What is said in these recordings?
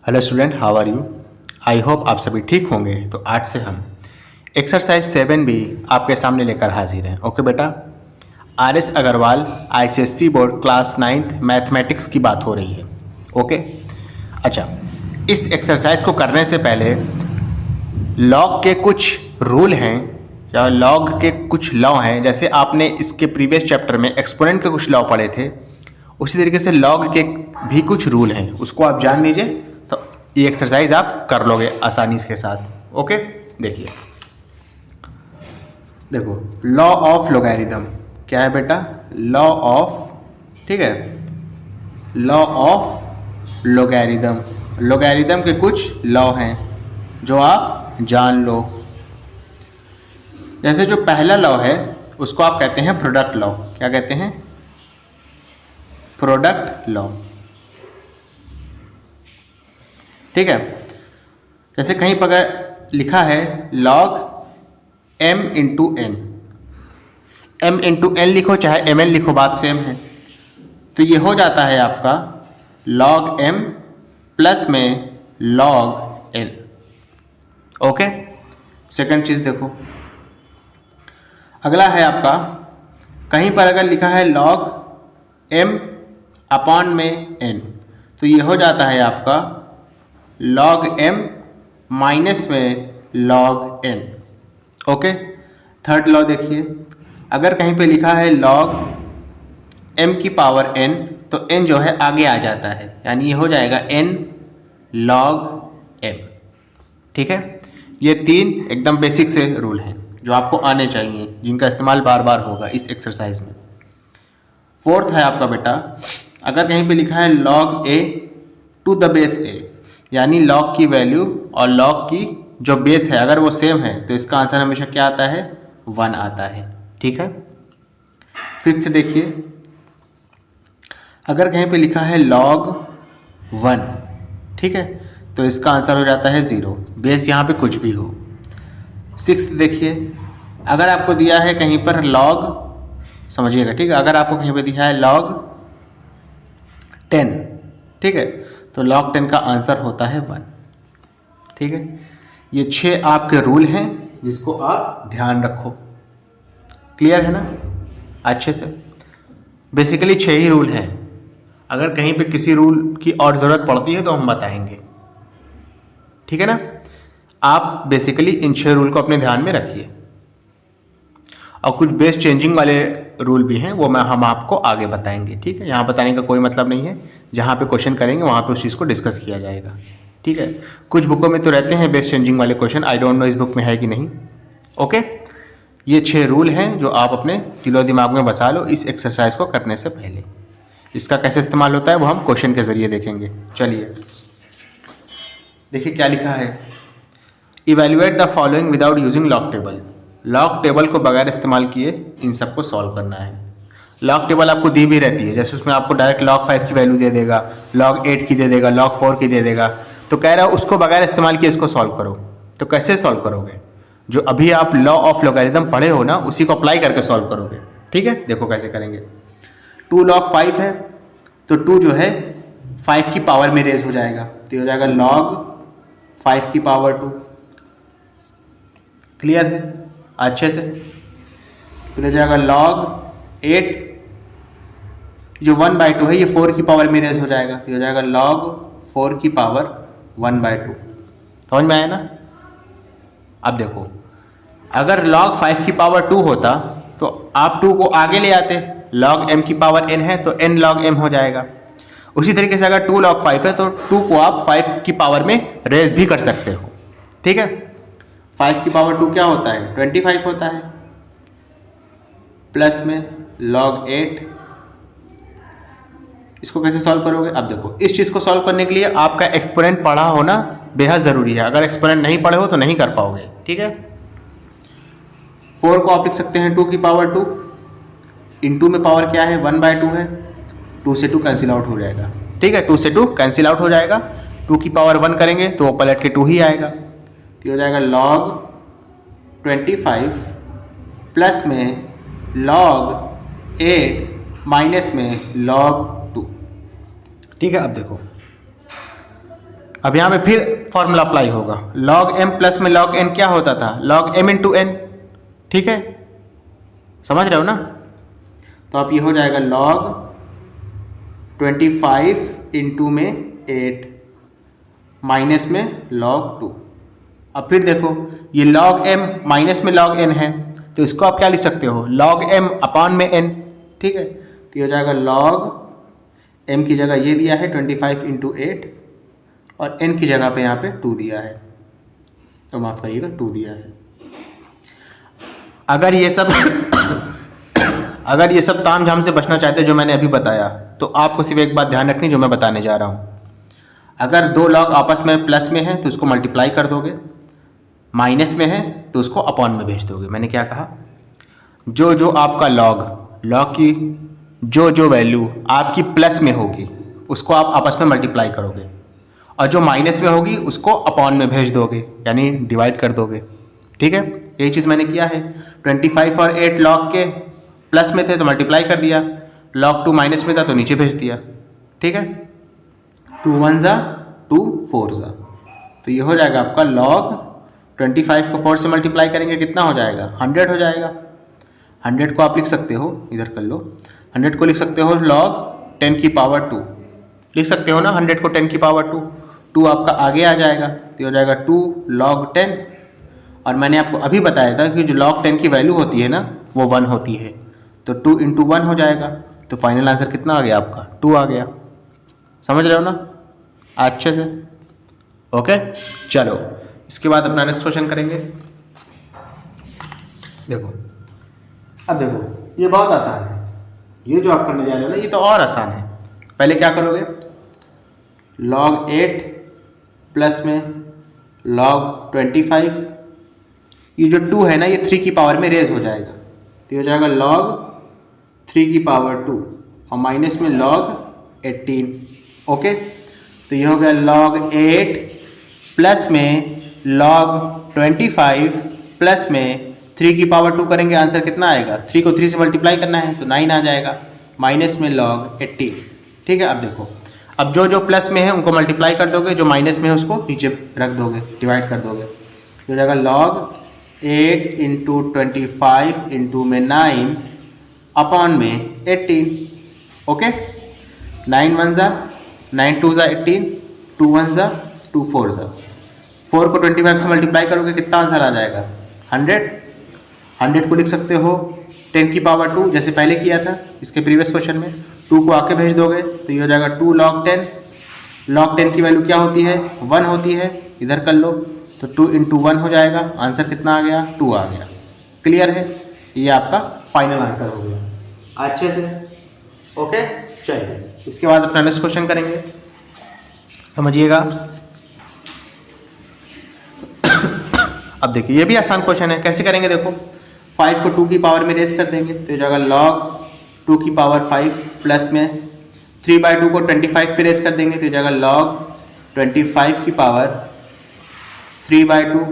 Hello student, how are you? I hope आप सभी ठीक होंगे। तो आज से हम एक्सरसाइज 7 भी आपके सामने लेकर हाजिर हैं। ओके बेटा, RS Agarwal ICSE board class 9th mathematics की बात हो रही है। ओके, अच्छा, इस एक्सरसाइज को करने से पहले लॉग के कुछ रूल हैं या लॉग के कुछ लॉ हैं। जैसे आपने इसके प्रीवियस चैप्टर में एक्सपोनेंट के कुछ लॉ पढ़े थे, उसी तरीके से लॉग के भी कुछ रूल हैं, उसको आप जान लीजिए तो ये एक्सरसाइज आप कर लोगे आसानी के साथ। ओके, देखिए, देखो, लॉ ऑफ लोगैरिथम क्या है बेटा? लॉ ऑफ, ठीक है, लॉ ऑफ लोगैरिथम। लोगैरिथम के कुछ लॉ हैं जो आप जान लो। जैसे जो पहला लॉ है उसको आप कहते हैं प्रोडक्ट लॉ। क्या कहते हैं? Product law. ठीक है, जैसे कहीं पर अगर लिखा है log m into n, m into n लिखो चाहे mn लिखो, बात सेम है। तो ये हो जाता है आपका log m प्लस में log n। ओके, सेकंड चीज देखो, अगला है आपका, कहीं पर अगर लिखा है log m अपॉन में n, तो ये हो जाता है आपका log m माइनस में log n। Okay, third law देखिए, अगर कहीं पे लिखा है log m की पावर n, तो n जो है आगे आ जाता है, यानी ये हो जाएगा n log m। ठीक है, ये तीन एकदम बेसिक से रूल हैं जो आपको आने चाहिए, जिनका इस्तेमाल बार बार होगा इस एक्सरसाइज में। फोर्थ है आपका बेटा, अगर कहीं पे लिखा है log a to the base a, यानी log की वैल्यू और log की जो बेस है अगर वो सेम है तो इसका आंसर हमेशा क्या आता है? 1 आता है। ठीक है, फिफ्थ देखिए, अगर कहीं पे लिखा है log 1, ठीक है, तो इसका आंसर हो जाता है 0, बेस यहाँ पे कुछ भी हो। सिक्स्थ देखिए, अगर आपको दिया है कहीं पर log, समझिएगा, ठीक है, अगर आपको कहीं पे दिया है log 10, ठीक है, तो log 10 का आंसर होता है 1। ठीक है, ये 6 आपके रूल हैं जिसको आप ध्यान रखो। क्लियर है ना अच्छे से? बेसिकली 6 ही रूल हैं, अगर कहीं पे किसी रूल की और ज़रूरत पड़ती है तो हम बताएंगे। ठीक है ना, आप बेसिकली इन 6 रूल को अपने ध्यान में रखिए, और कुछ बेस चेंजिंग वाले रूल भी हैं, वो हम आपको आगे बताएंगे। ठीक है, यहाँ बताने का कोई मतलब नहीं है, जहाँ पे क्वेश्चन करेंगे वहाँ पे उस चीज़ को डिस्कस किया जाएगा। ठीक है, कुछ बुकों में तो रहते हैं बेस चेंजिंग वाले क्वेश्चन, आई डोंट नो इस बुक में है कि नहीं। ओके, ये 6 रूल हैं जो आप अपने दिलो दिमाग में बसा लो इस एक्सरसाइज को करने से पहले। इसका कैसे इस्तेमाल होता है वो हम क्वेश्चन के ज़रिए देखेंगे। चलिए देखिए क्या लिखा है, evaluate the following without using log table. Log table को बगैर इस्तेमाल किए इन सबको सॉल्व करना है। लॉग टेबल आपको दी भी रहती है, जैसे उसमें आपको डायरेक्ट log 5 की वैल्यू दे देगा, log 8 की दे देगा, log 4 की दे देगा, तो कह रहा है उसको बगैर इस्तेमाल किए इसको सॉल्व करो। तो कैसे सॉल्व करोगे? जो अभी आप लॉ ऑफ लोगैरिथम पढ़े हो ना, उसी को अप्लाई करके सॉल्व करोगे। ठीक है, देखो कैसे करेंगे। 2 log 5 है, तो 2 जो है 5 की पावर में रेज हो जाएगा, तो ये हो जाएगा log 5 की पावर 2। क्लियर है अच्छे से? फिर हो जाएगा log 8, जो 1/2 है ये 4 की पावर में रेज हो जाएगा, तो हो जाएगा log 4 की पावर 1/2। समझ में आया ना? अब देखो, अगर log 5 की पावर 2 होता तो आप 2 को आगे ले आते, log m की पावर n है तो n log m हो जाएगा। उसी तरीके से अगर 2 log 5 है तो 2 को आप 5 की पावर में रेज भी कर सकते हो। ठीक है, 5 की पावर 2 क्या होता है? 25 होता है, प्लस में log 8। इसको कैसे सॉल्व करोगे? अब देखो, इस चीज़ को सॉल्व करने के लिए आपका एक्सपोनेंट पढ़ा होना बेहद ज़रूरी है, अगर एक्सपोनेंट नहीं पढ़े हो तो नहीं कर पाओगे। ठीक है, 4 को आप लिख सकते हैं 2 की पावर 2, इंटू में पावर क्या है? 1/2 है, 2 से 2 कैंसिल आउट हो जाएगा। ठीक है, 2 से 2 कैंसिल आउट हो जाएगा, 2 की पावर 1 करेंगे तो वो पलट के 2 ही आएगा, तो हो जाएगा log 25 प्लस में log 8 माइनस में log 2। ठीक है, अब देखो, अब यहाँ पे फिर फॉर्मूला अप्लाई होगा, log m प्लस में log n क्या होता था, log m इंटू n, ठीक है, समझ रहे हो ना। तो अब ये हो जाएगा log 25 इंटू में 8 माइनस में log 2। अब फिर देखो ये log m माइनस में log n है, तो इसको आप क्या लिख सकते हो, log m अपॉन में n, ठीक है। तो ये हो जाएगा log m की जगह ये दिया है 25 इंटू 8 और n की जगह पे यहाँ पे 2 दिया है, तो माफ़ करिएगा 2 दिया है। अगर ये सब अगर ये सब तामझाम से बचना चाहते जो मैंने अभी बताया, तो आपको सिर्फ एक बात ध्यान रखनी जो मैं बताने जा रहा हूँ। अगर दो लॉग आपस में प्लस में है तो उसको मल्टीप्लाई कर दोगे, माइनस में है तो उसको अपॉन में भेज दोगे। मैंने क्या कहा, जो जो आपका लॉग की जो वैल्यू आपकी प्लस में होगी उसको आप आपस में मल्टीप्लाई करोगे, और जो माइनस में होगी उसको अपॉन में भेज दोगे, यानी डिवाइड कर दोगे, ठीक है। यही चीज़ मैंने किया है। 25 और 8 लॉग के प्लस में थे तो मल्टीप्लाई कर दिया, log 2 माइनस में था तो नीचे भेज दिया, ठीक है। 2 1 ज़ा 2 4 ज़ा, तो ये हो जाएगा आपका log 25 को 4 से मल्टीप्लाई करेंगे कितना हो जाएगा, 100 हो जाएगा। 100 को आप लिख सकते हो, इधर कर लो, 100 को लिख सकते हो log 10 की पावर 2, लिख सकते हो ना 100 को 10 की पावर 2, 2 आपका आगे आ जाएगा तो हो जाएगा 2 log 10। और मैंने आपको अभी बताया था कि जो log 10 की वैल्यू होती है ना वो 1 होती है, तो 2 इंटू 1 हो जाएगा, तो फाइनल आंसर कितना आ गया आपका, 2 आ गया। समझ रहे हो ना अच्छे से, ओके। चलो इसके बाद अपना नेक्स्ट क्वेश्चन करेंगे। देखो अब देखो ये बहुत आसान है, ये जो आप करने जा रहे हो ना ये तो और आसान है। पहले क्या करोगे, log 8 प्लस में log 25, ये जो 2 है ना ये 3 की पावर में रेज हो जाएगा, तो ये हो जाएगा log 3 की पावर 2 और माइनस में log 18, ओके। तो ये हो गया log 8 प्लस में log 25 प्लस में 3 की पावर 2 करेंगे, आंसर कितना आएगा, 3 को 3 से मल्टीप्लाई करना है तो 9 आ जाएगा, माइनस में log 18, ठीक है। अब देखो अब जो प्लस में है उनको मल्टीप्लाई कर दोगे, जो माइनस में है उसको नीचे रख दोगे, डिवाइड कर दोगे, तो हो जाएगा log 8 इंटू 25 इंटू में 9 अपॉन में 18, ओके। 9 1 ज़ा 9 2 ज़ा 18, 2 1 ज़ा 2 4 ज़ा, 4 को 25 से मल्टीप्लाई करोगे कितना आंसर आ जाएगा, 100। 100 को लिख सकते हो 10 की पावर 2 जैसे पहले किया था इसके प्रीवियस क्वेश्चन में, 2 को आके भेज दोगे तो ये हो जाएगा 2 log 10। log 10 की वैल्यू क्या होती है, 1 होती है, इधर कर लो, तो 2 इंटू 1 हो जाएगा, आंसर कितना आ गया, 2 आ गया। क्लियर है, ये आपका फाइनल आंसर हो गया अच्छे से, ओके। चलिए इसके बाद अपना नेक्स्ट क्वेश्चन करेंगे, समझिएगा। अब देखिए ये भी आसान क्वेश्चन है, कैसे करेंगे देखो, 5 को 2 की पावर में रेस कर देंगे तो जगह log 2 की पावर 5 प्लस में 3/2 को 25 पे रेस कर देंगे तो जगह log 25 की पावर 3/2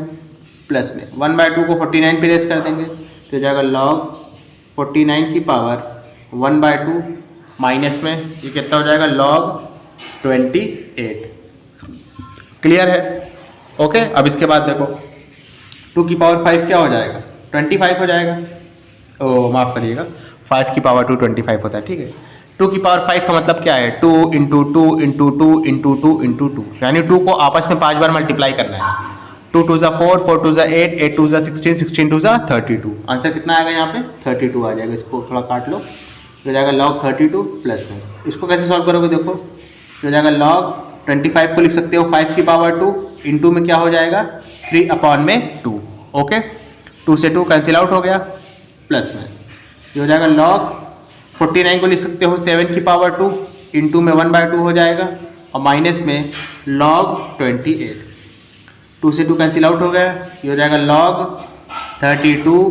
प्लस में 1/2 को 49 पे रेस कर देंगे तो जगह log 49 की पावर 1/2 माइनस में ये कितना हो जाएगा log 28। क्लियर है, ओके। अब इसके बाद देखो 2 की पावर 5 क्या हो जाएगा, 25 हो जाएगा, ओ माफ़ करिएगा 5 की पावर 2 25 होता है, ठीक है। 2 की पावर 5 का मतलब क्या है, 2 इंटू 2 इंटू 2 इंटू 2 इंटू 2, यानी 2 को आपस में 5 बार मल्टीप्लाई करना है। 2 2 ज़ा 4, 4 2 ज़ा 8, 8 2 ज़ा 16, 16 2 ज़ा 32, आंसर कितना आएगा यहाँ पे 32 आ जाएगा। इसको थोड़ा काट लो, हो जाएगा log 32 प्लस में। इसको कैसे सॉल्व करोगे देखो, हो जाएगा log 25 को लिख सकते हो 5 की पावर 2 इंटू में क्या हो जाएगा 3 अपॉन में 2, ओके। 2 से 2 कैंसिल आउट हो गया, प्लस में ये हो जाएगा log 49 को लिख सकते हो 7 की पावर 2 इंटू में 1/2 हो जाएगा और माइनस में log 28, 2 से 2 कैंसिल आउट हो गया, ये हो जाएगा log 32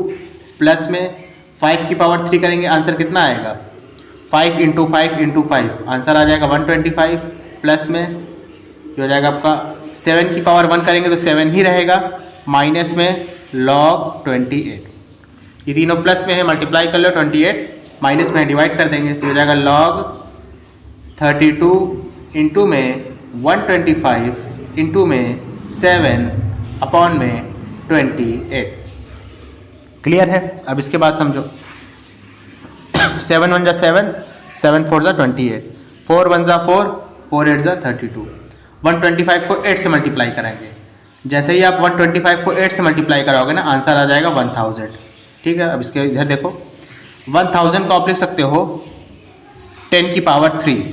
प्लस में 5 की पावर 3 करेंगे, आंसर कितना आएगा 5 इंटू 5 इंटू 5, आंसर आ जाएगा 125 प्लस में ये हो जाएगा आपका 7 की पावर 1 करेंगे तो 7 ही रहेगा, माइनस में log 28, ये तीनों प्लस में है, मल्टीप्लाई कर लो 28, माइनस में डिवाइड कर देंगे तो हो जाएगा log 32 इंटू में 125 इंटू में 7 अपॉन में 28। क्लियर है? अब इसके बाद समझो 7 1 जा 7, 7 4 जा 28, 4 1 जा 4, 4 8 जा 32। 125 को 8 से मल्टीप्लाई करेंगे। जैसे ही आप 125 को 8 से मल्टीप्लाई कराओगे ना, आंसर आ जाएगा 1000। ठीक है, अब इसके इधर देखो 1000 को आप लिख सकते हो 10 की पावर 3,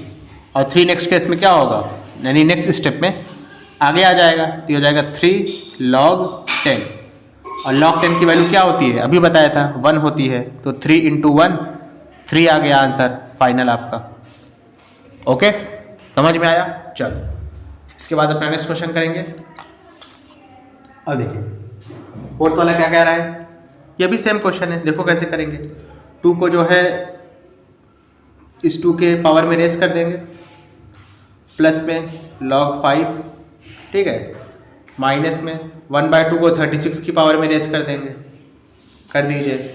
और 3 नेक्स्ट केस में क्या होगा, यानी नेक्स्ट स्टेप में आगे आ जाएगा, तो हो जाएगा 3 log 10, और log 10 की वैल्यू क्या होती है, अभी बताया था 1 होती है, तो 3 × 1 3 आ गया आंसर फाइनल आपका। ओके, समझ में आया? चलो इसके बाद अपना नेक्स्ट क्वेश्चन करेंगे। अब देखिए फोर्थ वाला क्या कह रहा है, ये भी सेम क्वेश्चन है, देखो कैसे करेंगे। 2 को जो है इस 2 के पावर में रेस कर देंगे, प्लस में log 5, ठीक है, माइनस में 1/2 को 36 की पावर में रेस कर देंगे, कर दीजिए,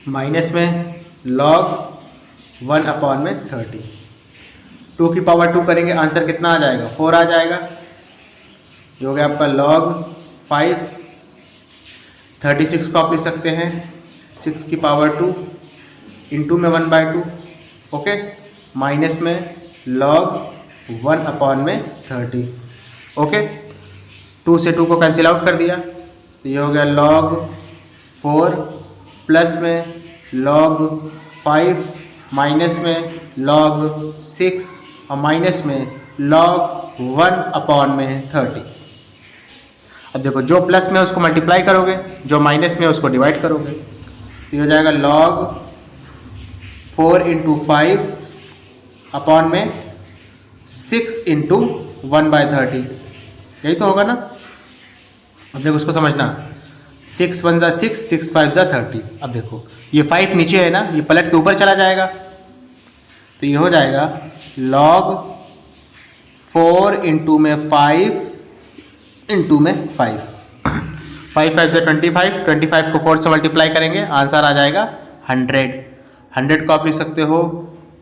माइनस में log 1 अपॉन में 30। 2 की पावर 2 करेंगे, आंसर कितना आ जाएगा, 4 आ जाएगा, जो हो गया आपका log 5। 36 को आप लिख सकते हैं 6 की पावर 2 इंटू में 1/2, ओके, माइनस में log 1 अपॉन में 30। ओके, 2 से 2 को कैंसिल आउट कर दिया, तो ये हो गया log 4 प्लस में log 5 माइनस में log 6 और माइनस में log 1 अपॉन में 30। अब देखो जो प्लस में उसको मल्टीप्लाई करोगे, जो माइनस में उसको डिवाइड करोगे, तो ये हो जाएगा log 4 × 5 अपॉन में 6 × 1/30, यही तो होगा ना। अब देखो उसको समझना, 6 1 जा 6, 6 5 जा 30। अब देखो ये 5 नीचे है ना, ये पलट के ऊपर चला जाएगा, तो ये हो जाएगा log 4 × में 5 इंटू में 5, 5 5 से 25, 25 को 4 से मल्टीप्लाई करेंगे, आंसर आ जाएगा 100। 100 को आप लिख सकते हो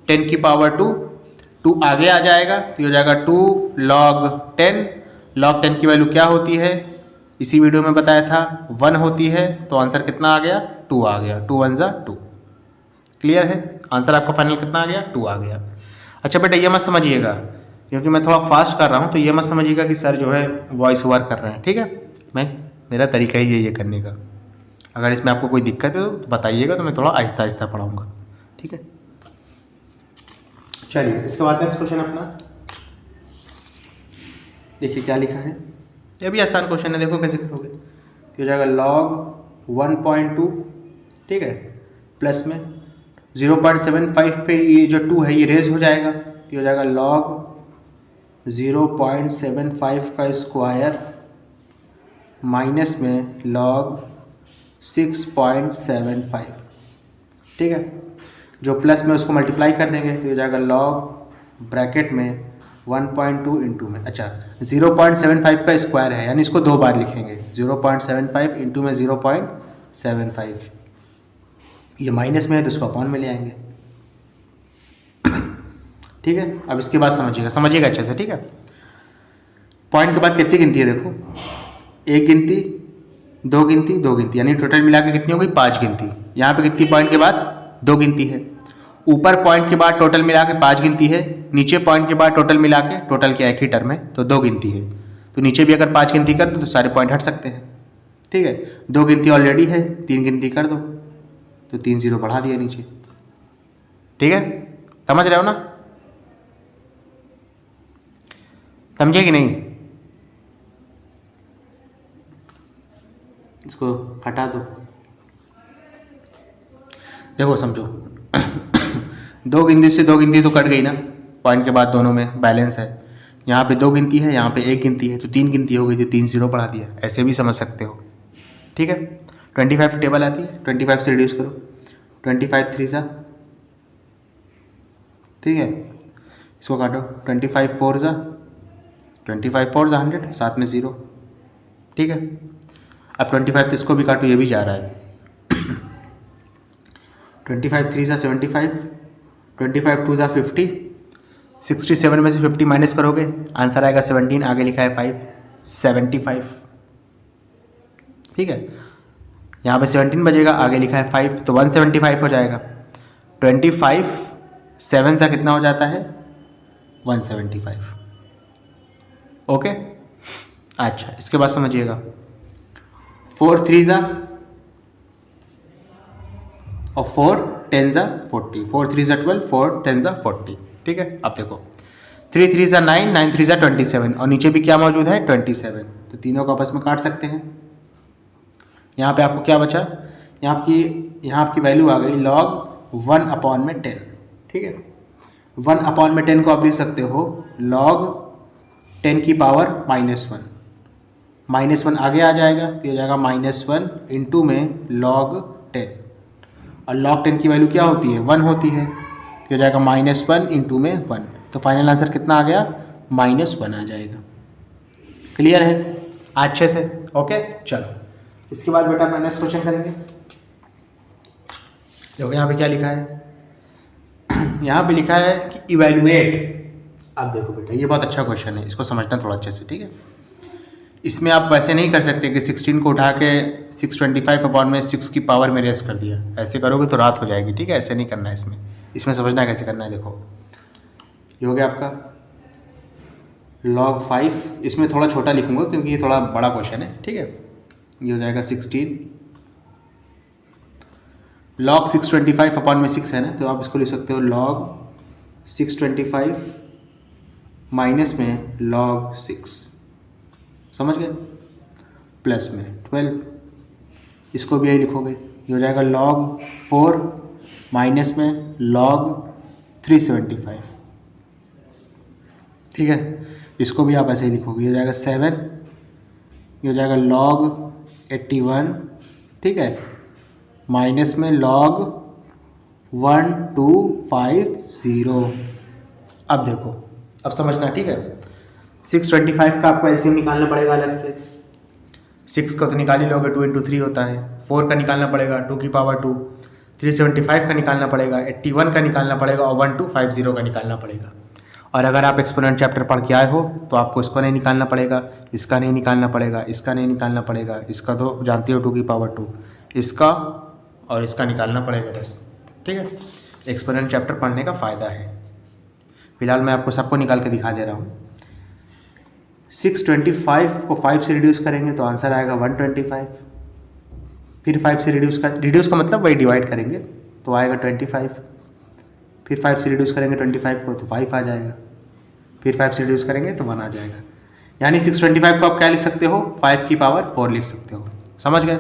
10 की पावर 2, 2 आगे आ जाएगा, तो हो जाएगा 2 log 10। log 10 की वैल्यू क्या होती है, इसी वीडियो में बताया था 1 होती है, तो आंसर कितना आ गया, 2 आ गया, 2 1 जा 2। क्लियर है? आंसर आपका फाइनल कितना आ गया, 2 आ गया। अच्छा बेटा ये मत समझिएगा, क्योंकि मैं थोड़ा फास्ट कर रहा हूँ, तो ये मत समझिएगा कि सर जो है वॉइस ओवर कर रहे हैं, ठीक है, मेरा तरीका ही है ये करने का। अगर इसमें आपको कोई दिक्कत है तो बताइएगा, तो मैं थोड़ा आहिस्ता आहिस्ता पढ़ाऊँगा, ठीक है। चलिए इसके बाद नेक्स्ट क्वेश्चन अपना देखिए क्या लिखा है, ये भी आसान क्वेश्चन है, देखो कैसे करोगे। तो हो जाएगा log 1.2, ठीक है, प्लस में 0.75 पे ये जो 2 है ये रेज हो जाएगा, तो हो जाएगा log 0.75 का स्क्वायर माइनस में log 6.75, ठीक है, जो प्लस में उसको मल्टीप्लाई कर देंगे, तो हो जाएगा log ब्रैकेट में 1.2 इंटू में, अच्छा 0.75 का स्क्वायर है, यानी इसको 2 बार लिखेंगे, 0.75 इंटू में 0.75, ये माइनस में है तो इसको अपॉन में ले आएंगे, ठीक है। अब इसके बाद समझिएगा अच्छे से, ठीक है। पॉइंट के बाद कितनी गिनती है, देखो 1 गिनती, 2 गिनती, 2 गिनती, यानी टोटल मिला के कितनी हो गई, 5 गिनती। यहाँ पे कितनी पॉइंट के बाद 2 गिनती है, ऊपर पॉइंट के बाद टोटल मिला के 5 गिनती है, नीचे पॉइंट के बाद टोटल मिला के, टोटल क्या एक ही टर्म है तो 2 गिनती है, तो नीचे भी अगर 5 गिनती कर दो तो सारे पॉइंट हट सकते हैं, ठीक है। 2 गिनती ऑलरेडी है, 3 गिनती कर दो तो 3 0 बढ़ा दिया नीचे, ठीक है, समझ रहे हो ना, समझे कि नहीं। इसको हटा दो, देखो समझो 2 गिनती से 2 गिनती तो कट गई ना, पॉइंट के बाद दोनों में बैलेंस है, यहाँ पे 2 गिनती है, यहाँ पे 1 गिनती है, तो 3 गिनती हो गई थी, 3 0 बढ़ा दिया, ऐसे भी समझ सकते हो, ठीक है। 25 टेबल आती है, 25 से रिड्यूस करो, 25 3 सा, ठीक है, इसको काटो, 25 4 सा, 25 4 सा 100, साथ में 0, ठीक है। अब 25 से इसको भी काटो, ये भी जा रहा है, 25 3 सा 75, 25 2 सा 50, 67 में से 50 माइनस करोगे, आंसर आएगा 17, आगे लिखा है 5, 75। ठीक है, यहाँ पे 17 बजेगा, आगे लिखा है 5, तो 175 हो जाएगा। 25 7 सा कितना हो जाता है? 175। ओके, अच्छा इसके बाद समझिएगा, 4 3 ज़ा और 4 10 ज़ा 40, 4 3 ज़ा 12, 4 10 ज़ा 40। ठीक है, अब देखो 3 3 ज़ा 9, 9 3 ज़ा 27 और नीचे भी क्या मौजूद है? 27, तो तीनों को आपस में काट सकते हैं। यहाँ पे आपको क्या बचा? यहाँ आपकी वैल्यू आ गई log 1/10। ठीक है, 1/10 को आप लिख सकते हो log 10 की पावर -1, -1 आगे आ जाएगा तो हो जाएगा -1 इंटू में log 10, और log 10 की वैल्यू क्या होती है? 1 होती है, तो हो जाएगा -1 इंटू में 1, तो फाइनल आंसर कितना आ गया? -1 आ जाएगा। क्लियर है अच्छे से? ओके, चलो इसके बाद बेटा अपना नेक्स्ट क्वेश्चन करेंगे। देखो यहाँ पे क्या लिखा है, यहाँ पे लिखा है कि इवैल्यूएट। अब देखो बेटा ये बहुत अच्छा क्वेश्चन है, इसको समझना थोड़ा अच्छे से। ठीक है, इसमें आप वैसे नहीं कर सकते कि 16 को उठा के 625/6 की पावर में रेस कर दिया, ऐसे करोगे तो रात हो जाएगी। ठीक है, ऐसे नहीं करना है, इसमें समझना कैसे करना है। देखो ये हो गया आपका log 5, इसमें थोड़ा छोटा लिखूंगा क्योंकि ये थोड़ा बड़ा क्वेश्चन है। ठीक है, ये हो जाएगा 16 log 625/6 है ना, तो आप इसको लिख सकते हो log 625 माइनस में log 6, समझ गए, प्लस में 12, इसको भी यही लिखोगे, ये हो जाएगा log 4 माइनस में log 375। ठीक है, इसको भी आप ऐसे ही लिखोगे, ये हो जाएगा 7, ये हो जाएगा log 81। ठीक है, माइनस में log 1250। अब देखो, अब समझना। ठीक है, 625 का आपको एलसीएम निकालना पड़ेगा अलग से। 6 का तो निकाल ही लोगे, 2 × 3 होता है। 4 का निकालना पड़ेगा 2 की पावर 2, 375 का निकालना पड़ेगा, 81 का निकालना पड़ेगा और 1250 का निकालना पड़ेगा। और अगर आप एक्सपोनेंट चैप्टर पढ़ के आए हो तो आपको इसको नहीं निकालना पड़ेगा, इसका नहीं निकालना पड़ेगा, इसका नहीं निकालना पड़ेगा, इसका तो जानते हो 2 की पावर 2, इसका और इसका निकालना पड़ेगा बस। ठीक है, एक्सपोनेंट चैप्टर पढ़ने का फ़ायदा है। फिलहाल मैं आपको सबको निकाल के दिखा दे रहा हूँ। 625 को 5 से रिड्यूस करेंगे तो आंसर आएगा 125, फिर 5 से रिड्यूस का मतलब वही डिवाइड करेंगे तो आएगा 25, फिर 5 से रिड्यूस करेंगे 25 को तो 5 आ जाएगा, फिर 5 से रिड्यूस करेंगे तो 1 आ जाएगा। यानी 625 को आप क्या लिख सकते हो? 5 की पावर 4 लिख सकते हो। समझ गए?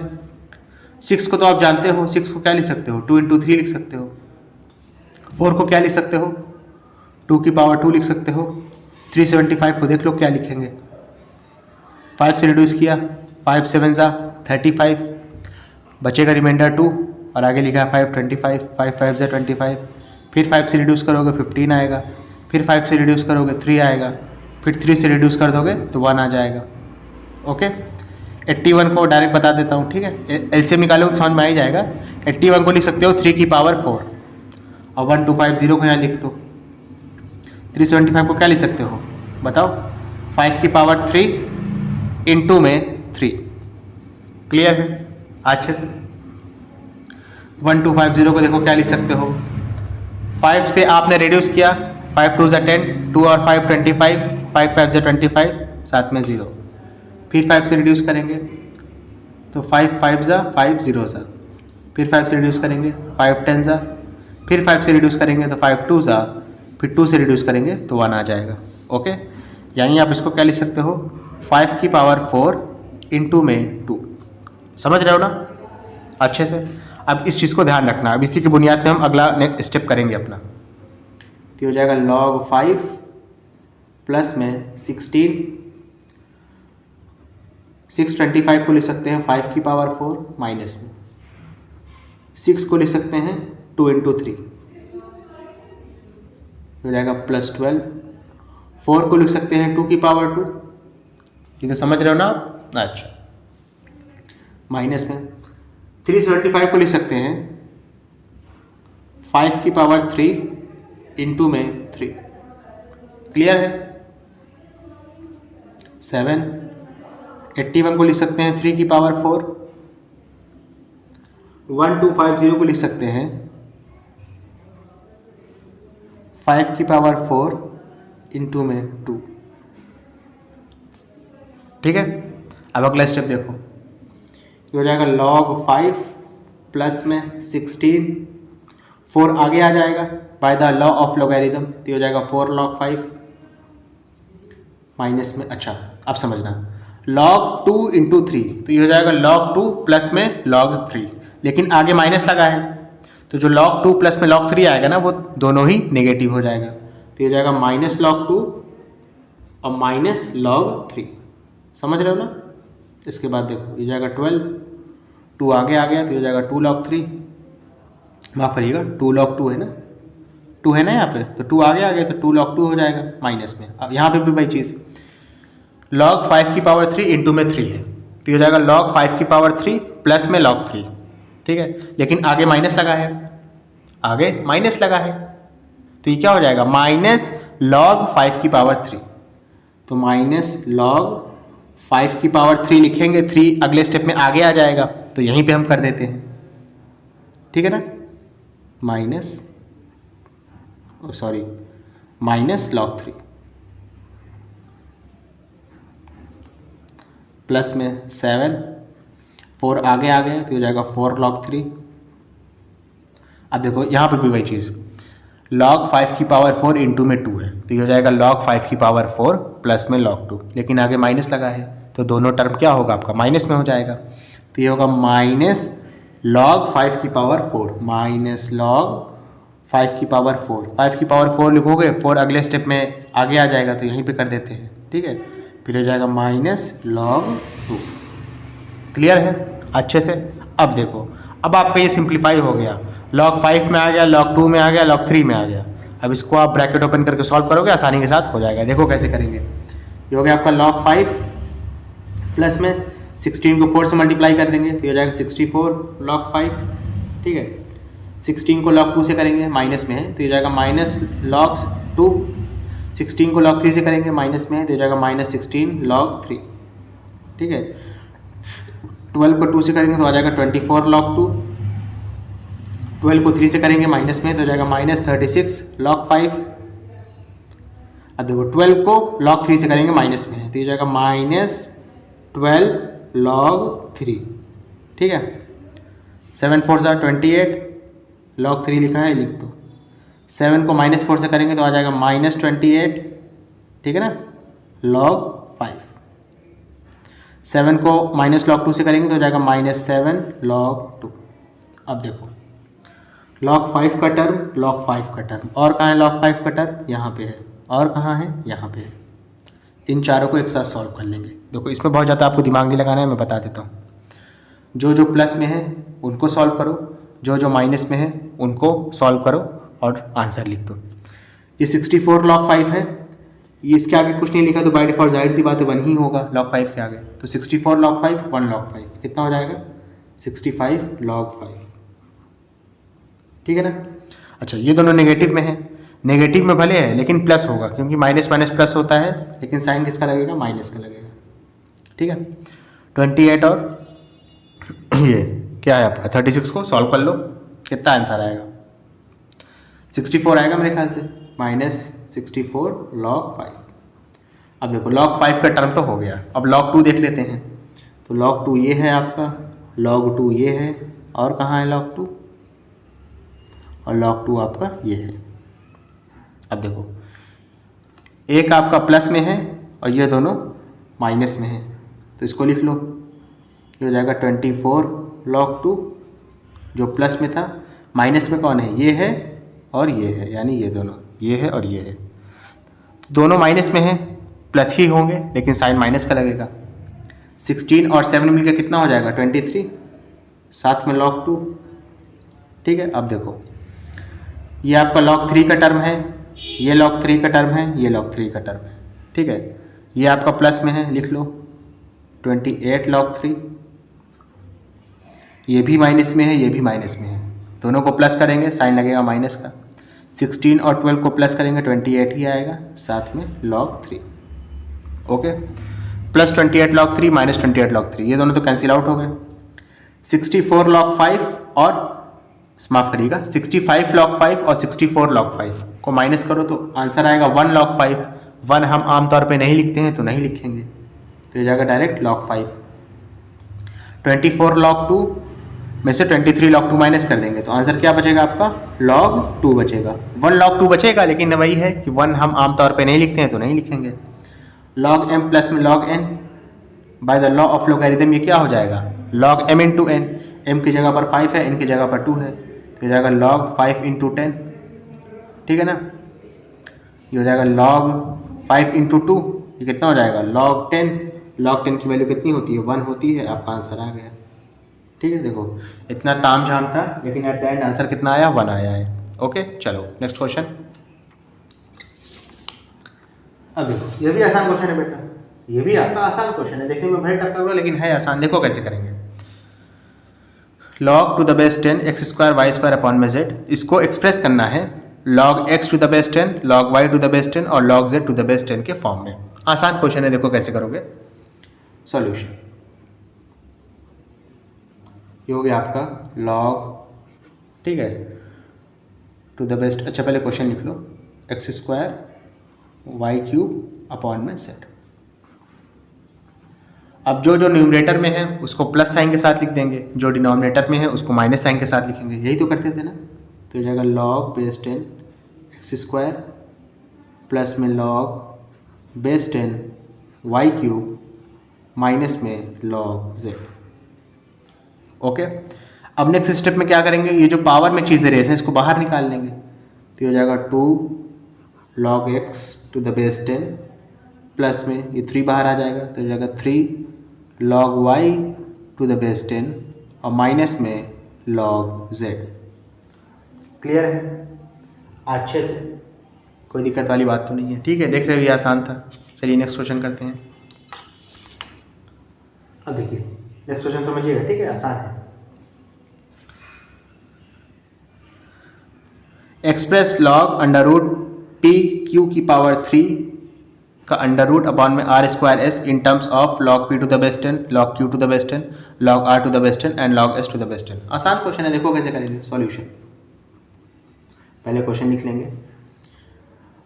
6 को तो आप जानते हो, 6 को क्या लिख सकते हो? 2 × 3 लिख सकते हो। 4 को क्या लिख सकते हो? 2 की पावर 2 लिख सकते हो। 375 को देख लो क्या लिखेंगे, 5 से रिड्यूस किया, 5 7 ज़ा 35, बचेगा रिमाइंडर 2 और आगे लिखा है 5 25, 5 5 ज़ा 25, फिर 5 से रिड्यूस करोगे 15 आएगा, फिर 5 से रिड्यूस करोगे 3 आएगा, फिर 3 से रिड्यूस कर दोगे तो 1 आ जाएगा। ओके, 81 को डायरेक्ट बता देता हूँ। ठीक है, एलसीएम निकालोगे तो समझ में आ ही जाएगा। 81 को लिख सकते हो 3 की पावर 4 और 1250 को यहाँ लिख लो। 375 को क्या लिख सकते हो बताओ? 5 की पावर 3 इंटू में 3। क्लियर है अच्छे से? 1250 को देखो क्या लिख सकते हो? 5 से आपने रिड्यूस किया, 5 2 ज़ा 10, 2 और 5 25, 5 5 ज़ा 25, साथ में 0, फिर 5 से रिड्यूस करेंगे तो 5 5 ज़ा 5 0 ज़ा, फिर 5 से रिड्यूस करेंगे 5 10 ज़ा, फिर 5 से रिड्यूस करेंगे तो 5 2 ज़ा, फिर 2 से रिड्यूस करेंगे तो 1 आ जाएगा। ओके, यानी आप इसको क्या लिख सकते हो? 5 की पावर 4 इंटू में 2। समझ रहे हो ना अच्छे से? अब इस चीज़ को ध्यान रखना। अब इसी की बुनियाद पे हम अगला नेक्स्ट स्टेप करेंगे अपना। तो हो जाएगा log 5 प्लस में 16, 625 को लिख सकते हैं 5 की पावर 4 माइनस में 6 को लिख सकते हैं 2 × 3, हो जाएगा +12, 4 को लिख सकते हैं 2 की पावर 2, ये तो समझ रहे हो ना आप? अच्छा, माइनस में 375 को लिख सकते हैं 5 की पावर 3 इंटू में 3, क्लियर है? 7, 81 को लिख सकते हैं 3 की पावर 4, 1250 को लिख सकते हैं 5 की पावर 4 इंटू में 2। ठीक है, अब अगला स्टेप देखो, ये हो जाएगा log 5 प्लस में 16, 4 आगे आ जाएगा by the law of logarithm, तो ये हो जाएगा 4 log 5 माइनस में, अच्छा अब समझना, log 2 इंटू 3, तो ये हो जाएगा log 2 प्लस में log 3, लेकिन आगे माइनस लगा है तो जो log 2 प्लस में log 3 आएगा ना वो दोनों ही नेगेटिव हो जाएगा, तो ये हो जाएगा माइनस log 2 और माइनस log 3, समझ रहे हो ना? इसके बाद देखो ये जाएगा 12, 2 आगे आ गया तो ये हो जाएगा 2 log 3, माफ़ करिएगा 2 log 2 है ना, 2 है ना यहाँ पे, तो 2 आगे आ गया तो 2 log 2 हो जाएगा माइनस में। अब यहाँ पे भी वही चीज़, log 5 की पावर 3 इंटू में 3 है, तो ये हो जाएगा log 5 की पावर 3 प्लस में log 3, ठीक है, लेकिन आगे माइनस लगा है, आगे माइनस लगा है, तो ये क्या हो जाएगा माइनस log 5 की पावर 3, तो माइनस log 5 की पावर 3 लिखेंगे, 3 अगले स्टेप में आगे आ जाएगा तो यहीं पे हम कर देते हैं, ठीक है ना, माइनस माइनस log 3 प्लस में 7, 4 आगे आ गए तो हो जाएगा 4 log 3। अब देखो यहाँ पे भी वही चीज़, log 5 की पावर 4 इंटू में 2 है, तो ये हो जाएगा log 5 की पावर 4 प्लस में log 2, लेकिन आगे माइनस लगा है तो दोनों टर्म क्या होगा आपका माइनस में हो जाएगा, तो ये होगा माइनस log 5 की पावर 4 माइनस log 5 की पावर 4, 5 की पावर 4 लिखोगे 4 अगले स्टेप में आगे आ जाएगा तो यहीं पे कर देते हैं, ठीक है, फिर हो जाएगा माइनस log 2। क्लियर है अच्छे से? अब देखो, अब आपका ये सिंप्लीफाई हो गया, log 5 में आ गया, log 2 में आ गया, log 3 में आ गया। अब इसको आप ब्रैकेट ओपन करके सॉल्व करोगे आसानी के साथ हो जाएगा। देखो कैसे करेंगे, ये हो गया आपका log 5 प्लस में 16 को 4 से मल्टीप्लाई कर देंगे तो ये हो जाएगा 64 log 5, ठीक है, 16 को log 2 से करेंगे माइनस में है तो ये जाएगा माइनस log 2, 16 को log 3 से करेंगे माइनस में है तो ये जाएगा माइनस 16 log 3, ठीक है, 12 को 2 से करेंगे तो आ जाएगा 24 log 2, 12 को 3 से करेंगे माइनस में तो हो जाएगा माइनस 36 log 5। अब देखो 12 को log 3 से करेंगे माइनस में तो ये जाएगा माइनस 12 log 3, ठीक है, 7 4 28 log 3 लिखा है, लिख दो। 7 को माइनस 4 से करेंगे तो आ जाएगा माइनस 28, ठीक है ना, log 5। 7 को माइनस log 2 से करेंगे तो हो जाएगा माइनस 7 log 2। अब देखो log 5 का टर्म, log 5 का टर्म, और कहाँ है log 5 का टर्म, यहाँ पे है, और कहाँ है, यहाँ पे है। इन चारों को एक साथ सॉल्व कर लेंगे। देखो इसमें बहुत ज़्यादा आपको दिमाग नहीं लगाना है, मैं बता देता हूँ। जो जो प्लस में है उनको सॉल्व करो, जो जो माइनस में है उनको सॉल्व करो और आंसर लिख दो। ये 64 log 5 है, ये इसके आगे कुछ नहीं लिखा तो बाय डिफ़ॉल्ट जाहिर सी बात है 1 ही होगा log 5 के आगे, तो 64 log 5 1 log 5 कितना हो जाएगा 65 log 5, ठीक है ना। अच्छा ये दोनों नेगेटिव में है, नेगेटिव में भले है लेकिन प्लस होगा क्योंकि माइनस माइनस प्लस होता है, लेकिन साइन किसका लगेगा, माइनस का लगेगा, ठीक है। 28 और ये क्या है आपका 36 को सॉल्व कर लो, कितना आंसर आएगा 64 आएगा मेरे ख्याल से, माइनस 64 log 5। अब देखो log 5 का टर्म तो हो गया, अब log 2 देख लेते हैं। तो log 2 ये है आपका, log 2 ये है, और कहाँ है log 2, और log 2 आपका ये है। अब देखो एक आपका प्लस में है और ये दोनों माइनस में है, तो इसको लिख लो, ये हो जाएगा 24 log 2, जो प्लस में था, माइनस में कौन है, ये है और ये है, यानी ये दोनों, ये है और ये है, तो दोनों माइनस में है, प्लस ही होंगे लेकिन साइन माइनस का लगेगा। 16 और 7 मिलकर कितना हो जाएगा 23, साथ में log 2, ठीक है। अब देखो ये आपका log 3 का टर्म है, ये log 3 का टर्म है, ये log 3 का टर्म है, ठीक है, ये आपका प्लस में है, लिख लो 28 log 3, ये भी माइनस में है, ये भी माइनस में है, दोनों को प्लस करेंगे साइन लगेगा माइनस का, 16 और 12 को प्लस करेंगे 28 ही आएगा, साथ में log 3। Okay, plus 28 log 3 minus 28 log 3, ये दोनों तो कैंसिल आउट हो गए। 64 log 5 और माफ़ करिएगा 65 log 5 और 64 log 5 को माइनस करो तो आंसर आएगा 1 log 5। 1 हम आमतौर पे नहीं लिखते हैं तो नहीं लिखेंगे, तो ये जाएगा डायरेक्ट log 5। 24 log 2 में से 23 log 2 माइनस कर देंगे तो आंसर क्या बचेगा आपका, log 2 बचेगा। 1 log 2 बचेगा, लेकिन वही है कि 1 हम आमतौर पे नहीं लिखते हैं तो नहीं लिखेंगे। log m प्लस में log n by the law of logarithm, ये क्या हो जाएगा, log m into n। m की जगह पर 5 है, n की जगह पर 2 है, तो ये जाएगा log 5 इंटू 10, ठीक है ना। ये हो जाएगा log 5 इंटू 2, ये कितना हो जाएगा log 10। log 10 की वैल्यू कितनी होती है, 1 होती है, आपका आंसर आ गया। ठीक है, देखो इतना ताम झाम था, लेकिन एट द एंड आंसर कितना आया, 1 आया है। ओके, चलो नेक्स्ट क्वेश्चन। अब देखो ये भी आसान क्वेश्चन है बेटा, ये भी आपका आसान क्वेश्चन है, देखने में भाई टफ लग रहा है लेकिन है आसान। देखो कैसे करेंगे, log to the base 10 x square y square upon में z, इसको एक्सप्रेस करना है log x to the base 10 log y to the base 10 और log z to the base 10 के फॉर्म में। आसान क्वेश्चन है, देखो कैसे करोगे। सॉल्यूशन, ये हो गया आपका log, ठीक है, टू द बेस्ट। अच्छा पहले क्वेश्चन लिख लो, x square y cube upon में z। अब जो जो न्यूमरेटर में है उसको प्लस साइन के साथ लिख देंगे, जो डिनोमिनेटर में है उसको माइनस साइन के साथ लिखेंगे, यही तो करते थे ना। तो हो जाएगा log base 10 x square plus में log base 10 y cube minus में log z। ओके, अब नेक्स्ट स्टेप में क्या करेंगे, ये जो पावर में चीज़ें रेस हैं इसको बाहर निकाल लेंगे, तो हो जाएगा 2 log x to the base 10 plus में ये 3 बाहर आ जाएगा, तो हो जाएगा 3 log y to the base 10 और माइनस में log z। क्लियर है अच्छे से, कोई दिक्कत वाली बात तो नहीं है। ठीक है, देख रहे हो ये आसान था। चलिए नेक्स्ट क्वेश्चन करते हैं। अब देखिए नेक्स्ट क्वेश्चन समझिएगा, ठीक है, आसान है। Express log under root p q की पावर 3 का अंडर रूट अपॉन में r square s in terms of log p to the base 10 log q to the base 10 log r to the base 10 and log s to the base 10। आसान question है, देखो कैसे करेंगे। Solution, पहले question लिख लेंगे,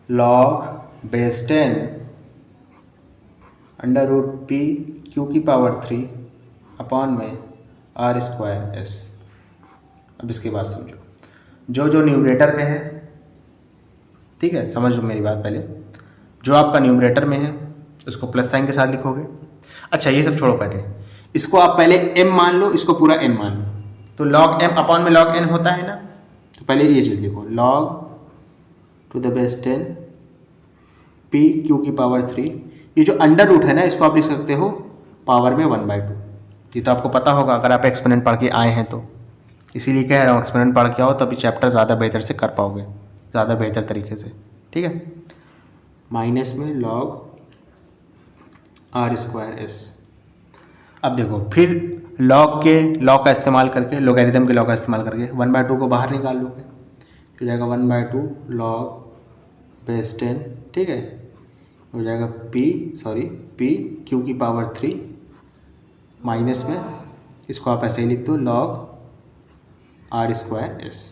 log base 10 under root p q की power 3 upon में आर स्क्वायर एस। अब इसके बाद समझो, जो जो न्यूमरेटर में है, ठीक है, समझो मेरी बात, पहले जो आपका न्यूमरेटर में है उसको प्लस साइन के साथ लिखोगे। अच्छा ये सब छोड़ो, पहले इसको आप पहले m मान लो, इसको पूरा n मान लो, तो log m अपॉन में log n होता है ना, तो पहले ये चीज़ लिखो, log to the base 10 p q की पावर 3। ये जो अंडर रूट है ना, इसको आप लिख सकते हो पावर में 1/2। ये तो आपको पता होगा अगर आप एक्सपोनेंट पढ़ के आए हैं तो, इसीलिए कह रहा हूँ एक्सपोनेंट पढ़ के आओ, तभी चैप्टर ज़्यादा बेहतर से कर पाओगे, ज़्यादा बेहतर तरीके से। ठीक है, माइनस में log r स्क्वायर एस। अब देखो फिर लॉग का इस्तेमाल करके, लोगैरिथम के लॉग का इस्तेमाल करके 1/2 को बाहर निकाल लोगे, हो जाएगा 1/2 log बेस 10, ठीक है, हो जाएगा p क्यू की पावर 3 माइनस में, इसको आप ऐसे ही लिख दो log r स्क्वायर एस।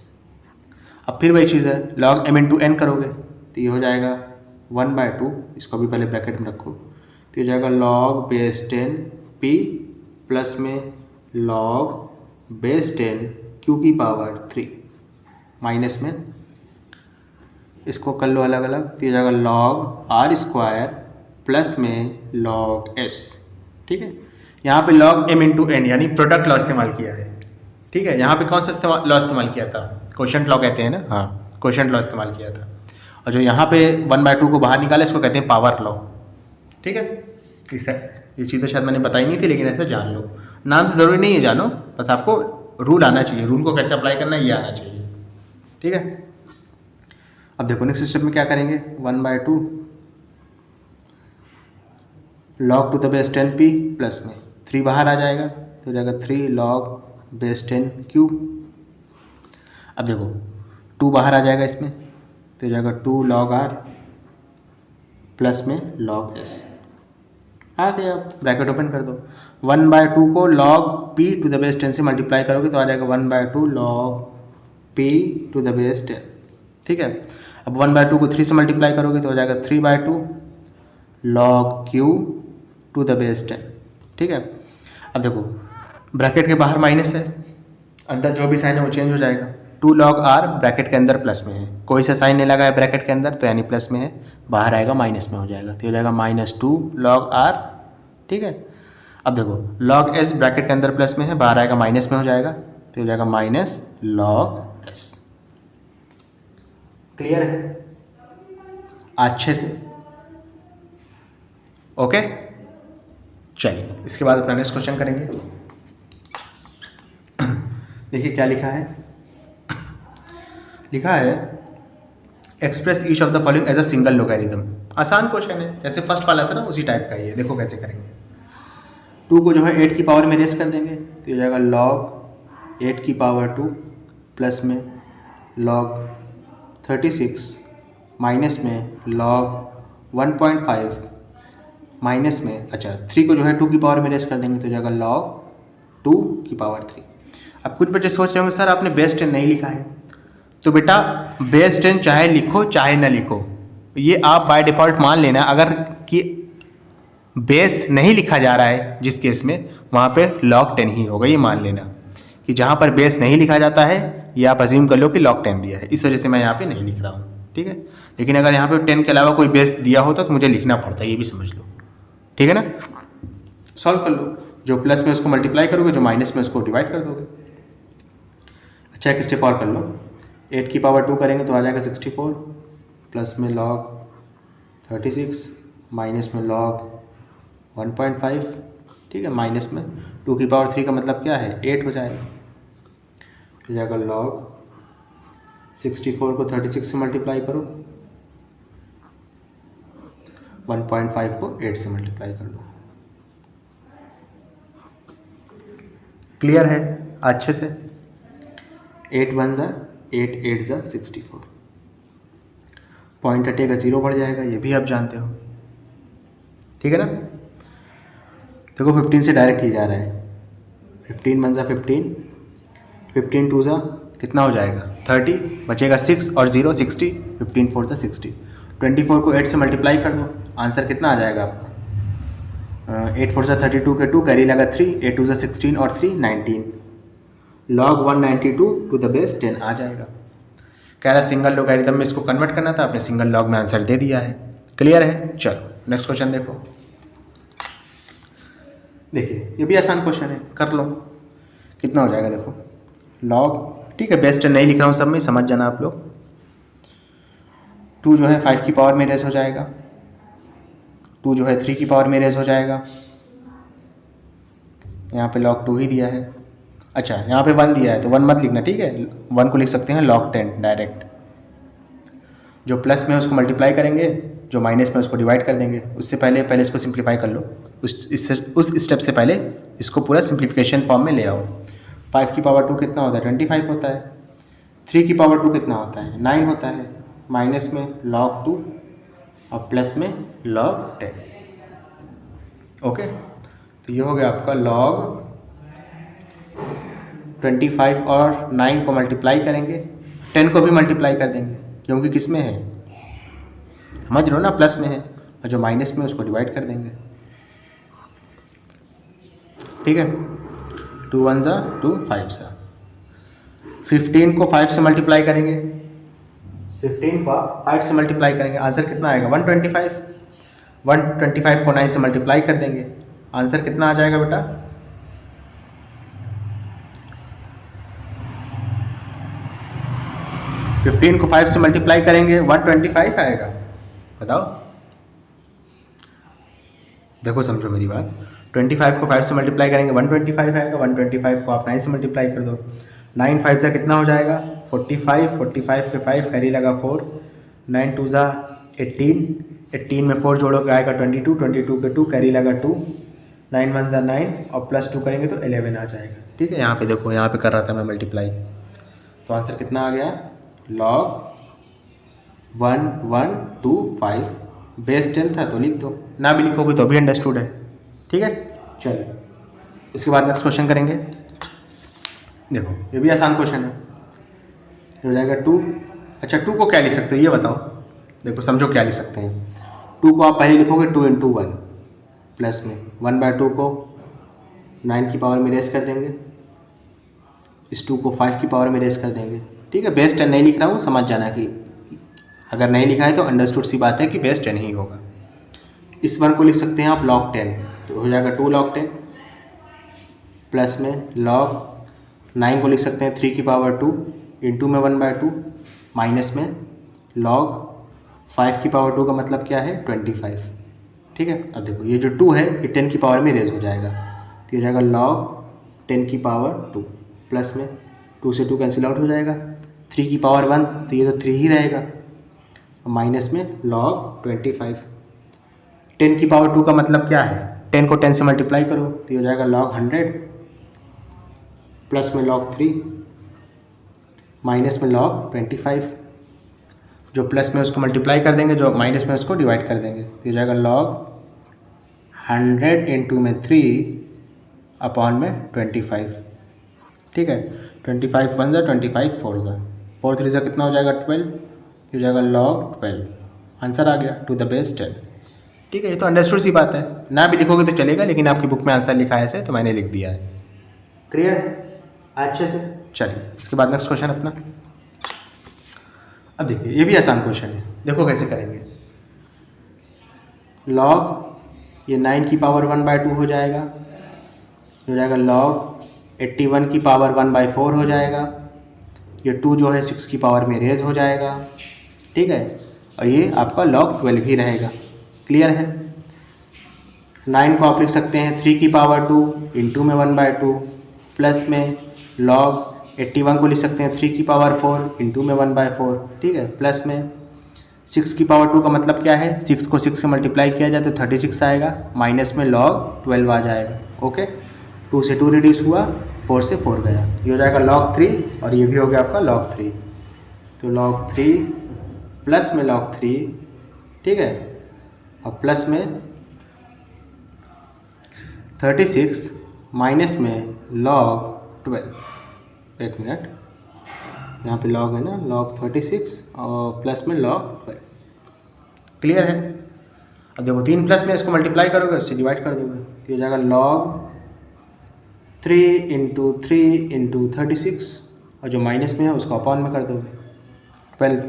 अब फिर वही चीज़ है, log m इंटू n करोगे तो ये हो जाएगा 1/2, इसको भी पहले ब्रैकेट में रखो, तो ये जाएगा log बेस 10 p प्लस में log बेस 10 q की पावर 3 माइनस में, इसको कर लो अलग अलग, तो ये जाएगा log r स्क्वायर प्लस में log s। ठीक है, यहाँ पे log m इंटू n यानी प्रोडक्ट लॉ इस्तेमाल किया है। ठीक है, यहाँ पे कौन सा लॉ इस्तेमाल किया था, क्वोशंट लॉ कहते हैं ना, हाँ क्वोशंट लॉ इस्तेमाल किया था। और जो यहाँ पे 1/2 को बाहर निकाले इसको कहते हैं पावर लॉ। ठीक है, ये चीज़ तो शायद मैंने बताई नहीं थी, लेकिन ऐसा जान लो, नाम से ज़रूरी नहीं है जानो, बस आपको रूल आना चाहिए, रूल को कैसे अप्लाई करना है ये आना चाहिए। ठीक है, अब देखो नेक्स्ट स्टेप में क्या करेंगे, 1/2 log to the base 10p plus में 3 बाहर आ जाएगा, तो हो जाएगा 3 log बेस 10 क्यूब। अब देखो 2 बाहर आ जाएगा इसमें, तो हो जाएगा 2 log r प्लस में log s। आ गया, ब्रैकेट ओपन कर दो। 1/2 को log p to the base 10 से मल्टीप्लाई करोगे तो आ जाएगा 1/2 log p to the base 10। ठीक है, अब 1/2 को 3 से मल्टीप्लाई करोगे तो हो जाएगा 3/2 log q to the base 10। ठीक है, अब देखो ब्रैकेट के बाहर माइनस है, अंदर जो भी साइन है वो चेंज हो जाएगा। 2 log r ब्रैकेट के अंदर प्लस में है, कोई सा साइन नहीं लगा है ब्रैकेट के अंदर तो यानी प्लस में है, बाहर आएगा माइनस में हो जाएगा, तो हो जाएगा -2 log r। ठीक है, अब देखो log s ब्रैकेट के अंदर प्लस में है, बाहर आएगा माइनस में हो जाएगा, तो हो जाएगा माइनस log s। क्लियर है अच्छे से? ओके, चलिए इसके बाद अपना नेक्स्ट क्वेश्चन करेंगे। देखिए क्या लिखा है, लिखा है express each of the following as a single logarithm. आसान क्वेश्चन है, जैसे फर्स्ट वाला था ना उसी टाइप का ही है। देखो कैसे करेंगे, 2 को जो है 8 की पावर में रेस कर देंगे तो हो जाएगा log 8 की पावर 2 प्लस में log 36 माइनस में log 1.5 माइनस में, अच्छा 3 को जो है 2 की पावर में रेस कर देंगे तो हो जाएगा log 2 की पावर 3। अब कुछ बच्चे सोच रहे होंगे सर आपने बेस 10 नहीं लिखा है, तो बेटा बेस 10 चाहे लिखो चाहे ना लिखो, ये आप बाय डिफ़ॉल्ट मान लेना। अगर कि बेस नहीं लिखा जा रहा है जिस केस में, वहाँ पे log 10 ही होगा, ये मान लेना कि जहाँ पर बेस नहीं लिखा जाता है ये आप अज्यूम कर लो कि log 10 दिया है, इस वजह से मैं यहाँ पे नहीं लिख रहा हूँ। ठीक है, लेकिन अगर यहाँ पे 10 के अलावा कोई बेस दिया होता तो मुझे लिखना पड़ता, ये भी समझ लो। ठीक है ना, सॉल्व कर लो, जो प्लस में उसको मल्टीप्लाई करोगे, जो माइनस में उसको डिवाइड कर दोगे। अच्छा एक स्टेप और कर लो, 8 की पावर 2 करेंगे तो आ जाएगा 64 प्लस में log 36 माइनस में log 1.5। ठीक है, माइनस में 2 की पावर 3 का मतलब क्या है 8 हो जाएगा, हो जाएगा log 64 को 36 से मल्टीप्लाई करो, 1.5 को 8 से मल्टीप्लाई कर दो। क्लियर है अच्छे से? 8 1 जा 8 8 जा 64, पॉइंट हटेगा 0 बढ़ जाएगा, ये भी आप जानते हो। ठीक है ना, देखो 15 से डायरेक्ट ही जा रहा है, 15 1 जा 15, 15 2 जा कितना हो जाएगा 30, बचेगा 6 और 0 60, 15 4 जा 60, 24 को 8 से मल्टीप्लाई कर दो, आंसर कितना आ जाएगा आपका 8 4 जा 32 के 2 कैरी लगा 3, 8 2 जा 16 और 3 19, log 192 टू द बेस 10 आ जाएगा। कह रहा सिंगल लोगैरिथम में इसको कन्वर्ट करना था, आपने सिंगल लॉग में आंसर दे दिया है। क्लियर है? चलो नेक्स्ट क्वेश्चन देखो। देखिए ये भी आसान क्वेश्चन है, कर लो। कितना हो जाएगा देखो, लॉग, ठीक है बेस्ट नहीं लिख रहा हूँ सब में, समझ जाना आप लोग। 2 जो है 5 की पावर में रेस हो जाएगा, 2 जो है 3 की पावर में रेस हो जाएगा, यहाँ पे log 2 ही दिया है। अच्छा यहाँ पे 1 दिया है तो 1 मत लिखना, ठीक है 1 को लिख सकते हैं log 10 डायरेक्ट। जो प्लस में उसको मल्टीप्लाई करेंगे, जो माइनस में उसको डिवाइड कर देंगे। उससे पहले इसको सिंप्लीफाई कर लो, उस स्टेप से पहले इसको पूरा सिंप्लीफिकेशन फॉर्म में ले आओ। 5 की पावर 2 कितना होता है 25 होता है, 3 की पावर 2 कितना होता है 9 होता है, माइनस में log 2 और प्लस में log 10। ओके तो ये हो गया आपका log 25 और 9 को मल्टीप्लाई करेंगे, 10 को भी मल्टीप्लाई कर देंगे क्योंकि किस में है समझ लो ना, प्लस में है, और जो माइनस में उसको डिवाइड कर देंगे। ठीक है 2 1 जा 2 5 सा, 15 को 5 से मल्टीप्लाई करेंगे, 15 को 5 से मल्टीप्लाई करेंगे, आंसर कितना आएगा 125। 125 को 9 से मल्टीप्लाई कर देंगे, आंसर कितना आ जाएगा बेटा 15 को 5 से मल्टीप्लाई करेंगे 125 आएगा। बताओ देखो समझो मेरी बात, 25 को 5 से मल्टीप्लाई करेंगे 125 आएगा, 125 को आप 9 से मल्टीप्लाई कर दो, 9 5 जा कितना हो जाएगा 45, 45 के 5 कैरी लगा 4, 9 2 जा 18, 18 में 4 जोड़ोगे आएगा 22, 22 के 2 कैरी लगा 2, 9 1 जा 9 और प्लस 2 करेंगे तो 11 आ जाएगा। ठीक है यहाँ पे देखो, यहाँ पे कर रहा था मैं मल्टीप्लाई, तो आंसर कितना आ गया log 1 1 2 5, बेस 10 था तो लिख दो, ना भी लिखोगे तो भी अंडरस्टूड है। ठीक है, चलिए इसके बाद नेक्स्ट क्वेश्चन करेंगे। देखो ये भी आसान क्वेश्चन है, हो जाएगा 2। अच्छा 2 को क्या लिख सकते हो ये बताओ, देखो समझो क्या लिख सकते हैं। 2 को आप पहले लिखोगे 2 × 1 प्लस में 1/2 को 9 की पावर में रेस कर देंगे, इस 2 को 5 की पावर में रेस कर देंगे। ठीक है, बेस 10 नहीं लिख रहा हूँ, समझ जाना कि अगर नहीं लिखा है तो अंडरस्टूड सी बात है कि बेस 10 ही होगा। इस 1 को लिख सकते हैं आप log 10, तो हो जाएगा 2 log 10 प्लस में log 9 को लिख सकते हैं 3 की पावर 2 इंटू में 1/2 माइनस में log 5 की पावर 2 का मतलब क्या है 25। ठीक है, अब देखो ये जो 2 है ये 10 की पावर में रेज हो जाएगा, तो हो जाएगा log 10 की पावर 2 प्लस में 2 से 2 कैंसिल आउट हो जाएगा, 3 की पावर 1 तो ये तो 3 ही रहेगा, माइनस में log 25। 10 की पावर 2 का मतलब क्या है, 10 को 10 से मल्टीप्लाई करो तो ये हो जाएगा log 100 प्लस में log 3 माइनस में log 25। जो प्लस में उसको मल्टीप्लाई कर देंगे, जो माइनस में उसको डिवाइड कर देंगे, तो हो जाएगा log 100 इंटू में 3 अपॉन में 25। ठीक है, 25 1 जा 25 4 जा 4 3 जा कितना हो जाएगा 12, हो जाएगा log 12। आंसर आ गया टू द बेस 10। ठीक है, ये तो अंडरस्टूड सी बात है, ना भी लिखोगे तो चलेगा, लेकिन आपकी बुक में आंसर लिखा है ऐसे तो मैंने लिख दिया है। क्लियर है अच्छे से। चलिए इसके बाद नेक्स्ट क्वेश्चन अपना। अब देखिए ये भी आसान क्वेश्चन है, देखो कैसे करेंगे। log ये 9 की पावर 1/2 हो जाएगा, हो जाएगा log 81 की पावर 1/4 हो जाएगा, ये 2 जो है 6 की पावर में रेज हो जाएगा। ठीक है, और ये आपका log 12 ही रहेगा। क्लियर है। 9 को आप लिख सकते हैं 3 की पावर 2 इंटू में 1/2 प्लस में log 81 को लिख सकते हैं 3 की पावर 4 इंटू में 1/4। ठीक है, प्लस में 6 की पावर 2 का मतलब क्या है, 6 को 6 से मल्टीप्लाई किया जाए तो 36 आएगा, माइनस में log 12 आ जाएगा। ओके, 2 से 2 रिड्यूस हुआ, 4 से 4 गया, ये हो जाएगा log 3 और ये भी हो गया आपका log 3। तो log 3 प्लस में log 3, ठीक है, और प्लस में 36 माइनस में log 12। एक मिनट, यहाँ पे log है ना, log 36 और प्लस में log 12। क्लियर है। अब देखो 3 प्लस में इसको मल्टीप्लाई करोगे, उससे डिवाइड कर दोगे, तो हो जाएगा log 3 इंटू 3 इंटू 36 और जो माइनस में है उसको अपॉन में कर दोगे 12।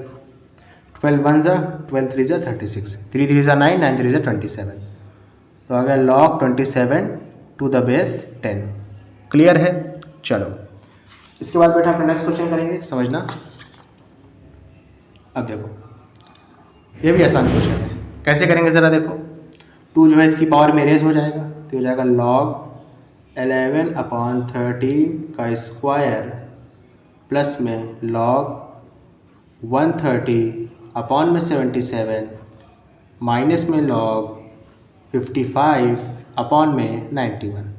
12 1 जा 12 3 जा 36, 3 3 जा 9 9 3 जा 27, तो आ गया log 27 to the base 10। Clear है। चलो इसके बाद बेटा अपना नेक्स्ट क्वेश्चन करेंगे, समझना। अब देखो ये भी आसान क्वेश्चन है, कैसे करेंगे ज़रा देखो। 2 जो है इसकी पावर में रेज हो जाएगा, तो हो जाएगा log 11/13 का स्क्वायर प्लस में log 130 अपॉन में 77 माइनस में log 55 अपॉन में 91।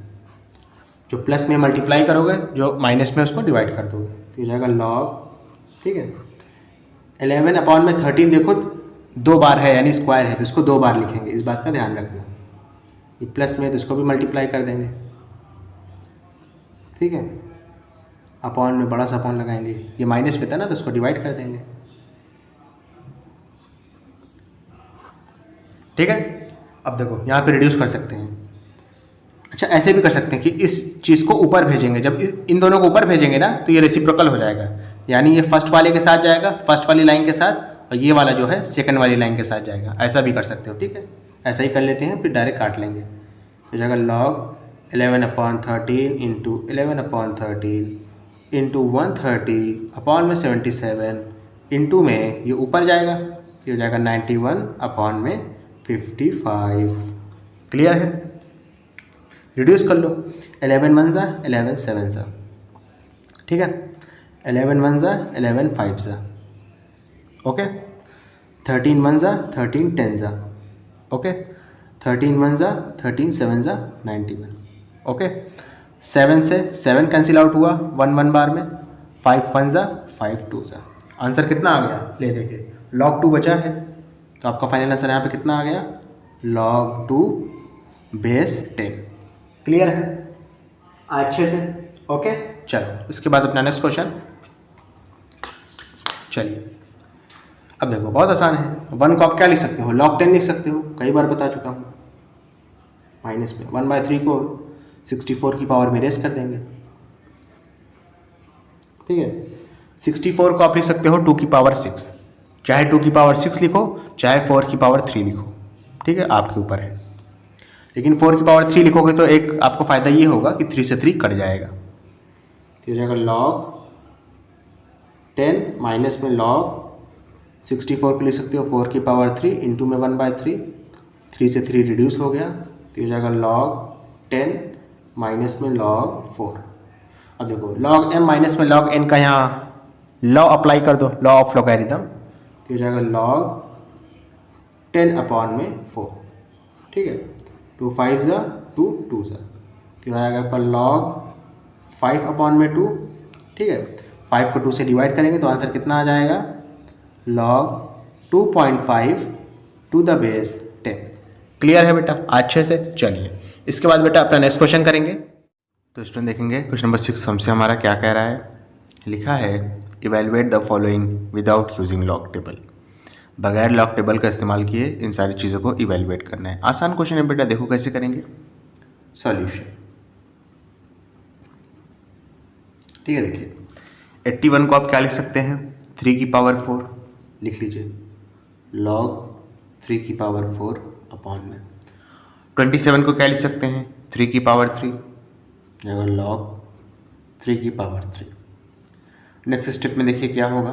जो प्लस में मल्टीप्लाई करोगे, जो माइनस में उसको डिवाइड कर दोगे, तो हो जाएगा log, ठीक है, 11 अपॉन में 13 देखो 2 बार है यानी स्क्वायर है तो इसको 2 बार लिखेंगे, इस बात का ध्यान रखना। ये प्लस में है तो इसको भी मल्टीप्लाई कर देंगे, ठीक है, अपॉन में बड़ा सा अपॉन लगाएंगे, ये माइनस में था ना तो इसको डिवाइड कर देंगे। ठीक है, अब देखो यहाँ पे रिड्यूस कर सकते हैं। अच्छा ऐसे भी कर सकते हैं कि इस चीज़ को ऊपर भेजेंगे, जब इन दोनों को ऊपर भेजेंगे ना तो ये रेसिप्रोकल हो जाएगा, यानी ये फर्स्ट वाले के साथ जाएगा, फर्स्ट वाली लाइन के साथ, और ये वाला जो है सेकंड वाली लाइन के साथ जाएगा। ऐसा भी कर सकते हो, ठीक है, ऐसा ही कर लेते हैं, फिर डायरेक्ट काट लेंगे। हो जाएगा log 11/13 इंटू 11/13 इंटू 130 अपॉन में 77 इंटू में ये ऊपर जाएगा, ये हो जाएगा 91 अपॉन में 55। क्लियर है। रिड्यूस कर लो, 11 1 जा 11 7 जा, ठीक है, 11 1 जा 11 5 जा, ओके, 13 1 जा 13 10 जा, ओके, 13 1 जा 13 7 जा 91, ओके। 7 से 7 कैंसिल आउट हुआ 1 1 बार में, 5 1 जा 5 2 जा। आंसर कितना आ गया ले देखे log 2 बचा है, तो आपका फाइनल आंसर यहाँ पे कितना आ गया, log 2 बेस 10। क्लियर है अच्छे से? ओके चलो इसके बाद अपना नेक्स्ट क्वेश्चन। चलिए अब देखो बहुत आसान है, 1 को आप क्या लिख सकते हो, log 10 लिख सकते हो, कई बार बता चुका हूँ। माइनस में 1/3 को 64 की पावर में रेस कर देंगे, ठीक है। 64 को आप लिख सकते हो 2 की पावर 6, चाहे 2 की पावर 6 लिखो चाहे 4 की पावर 3 लिखो, ठीक है, आपके ऊपर है। लेकिन 4 की पावर 3 लिखोगे तो एक आपको फ़ायदा ये होगा कि 3 से 3 कट जाएगा, तो हो जाएगा log 10 माइनस में log 64 को लिख सकते हो 4 की पावर 3 इंटू में 1/3, 3 से 3 रिड्यूस हो गया, तो हो जाएगा log 10 माइनस में log 4। अब देखो log m माइनस में log n का यहाँ लॉ अप्लाई कर दो, लॉ ऑफ लॉगरिथम, तो हो जाएगा log 10 अपॉन में 4, ठीक है। 2 5 ज़ा 2 2 ज़ा, तो हो जाएगा पर log 5 अपॉन में 2, ठीक है। 5 को 2 से डिवाइड करेंगे तो आंसर कितना आ जाएगा, log 2.5 to the base 10। Clear है बेटा अच्छे से? चलिए इसके बाद बेटा अपना नेक्स्ट क्वेश्चन करेंगे। तो स्टूडेंट देखेंगे क्वेश्चन नंबर 6 हमसे हमारा क्या कह रहा है, लिखा है evaluate the following without using log table. बगैर लॉग टेबल का इस्तेमाल किए इन सारी चीज़ों को इवेलुएट करना है। आसान क्वेश्चन है बेटा, देखो कैसे करेंगे। सॉल्यूशन, ठीक है। देखिए 81 को आप क्या लिख सकते हैं, 3 की पावर 4 लिख लीजिए, log 3 की पावर 4 अपॉन में 27 को क्या लिख सकते हैं, 3 की पावर 3, अगर log 3 की पावर 3। नेक्स्ट स्टेप में देखिए क्या होगा,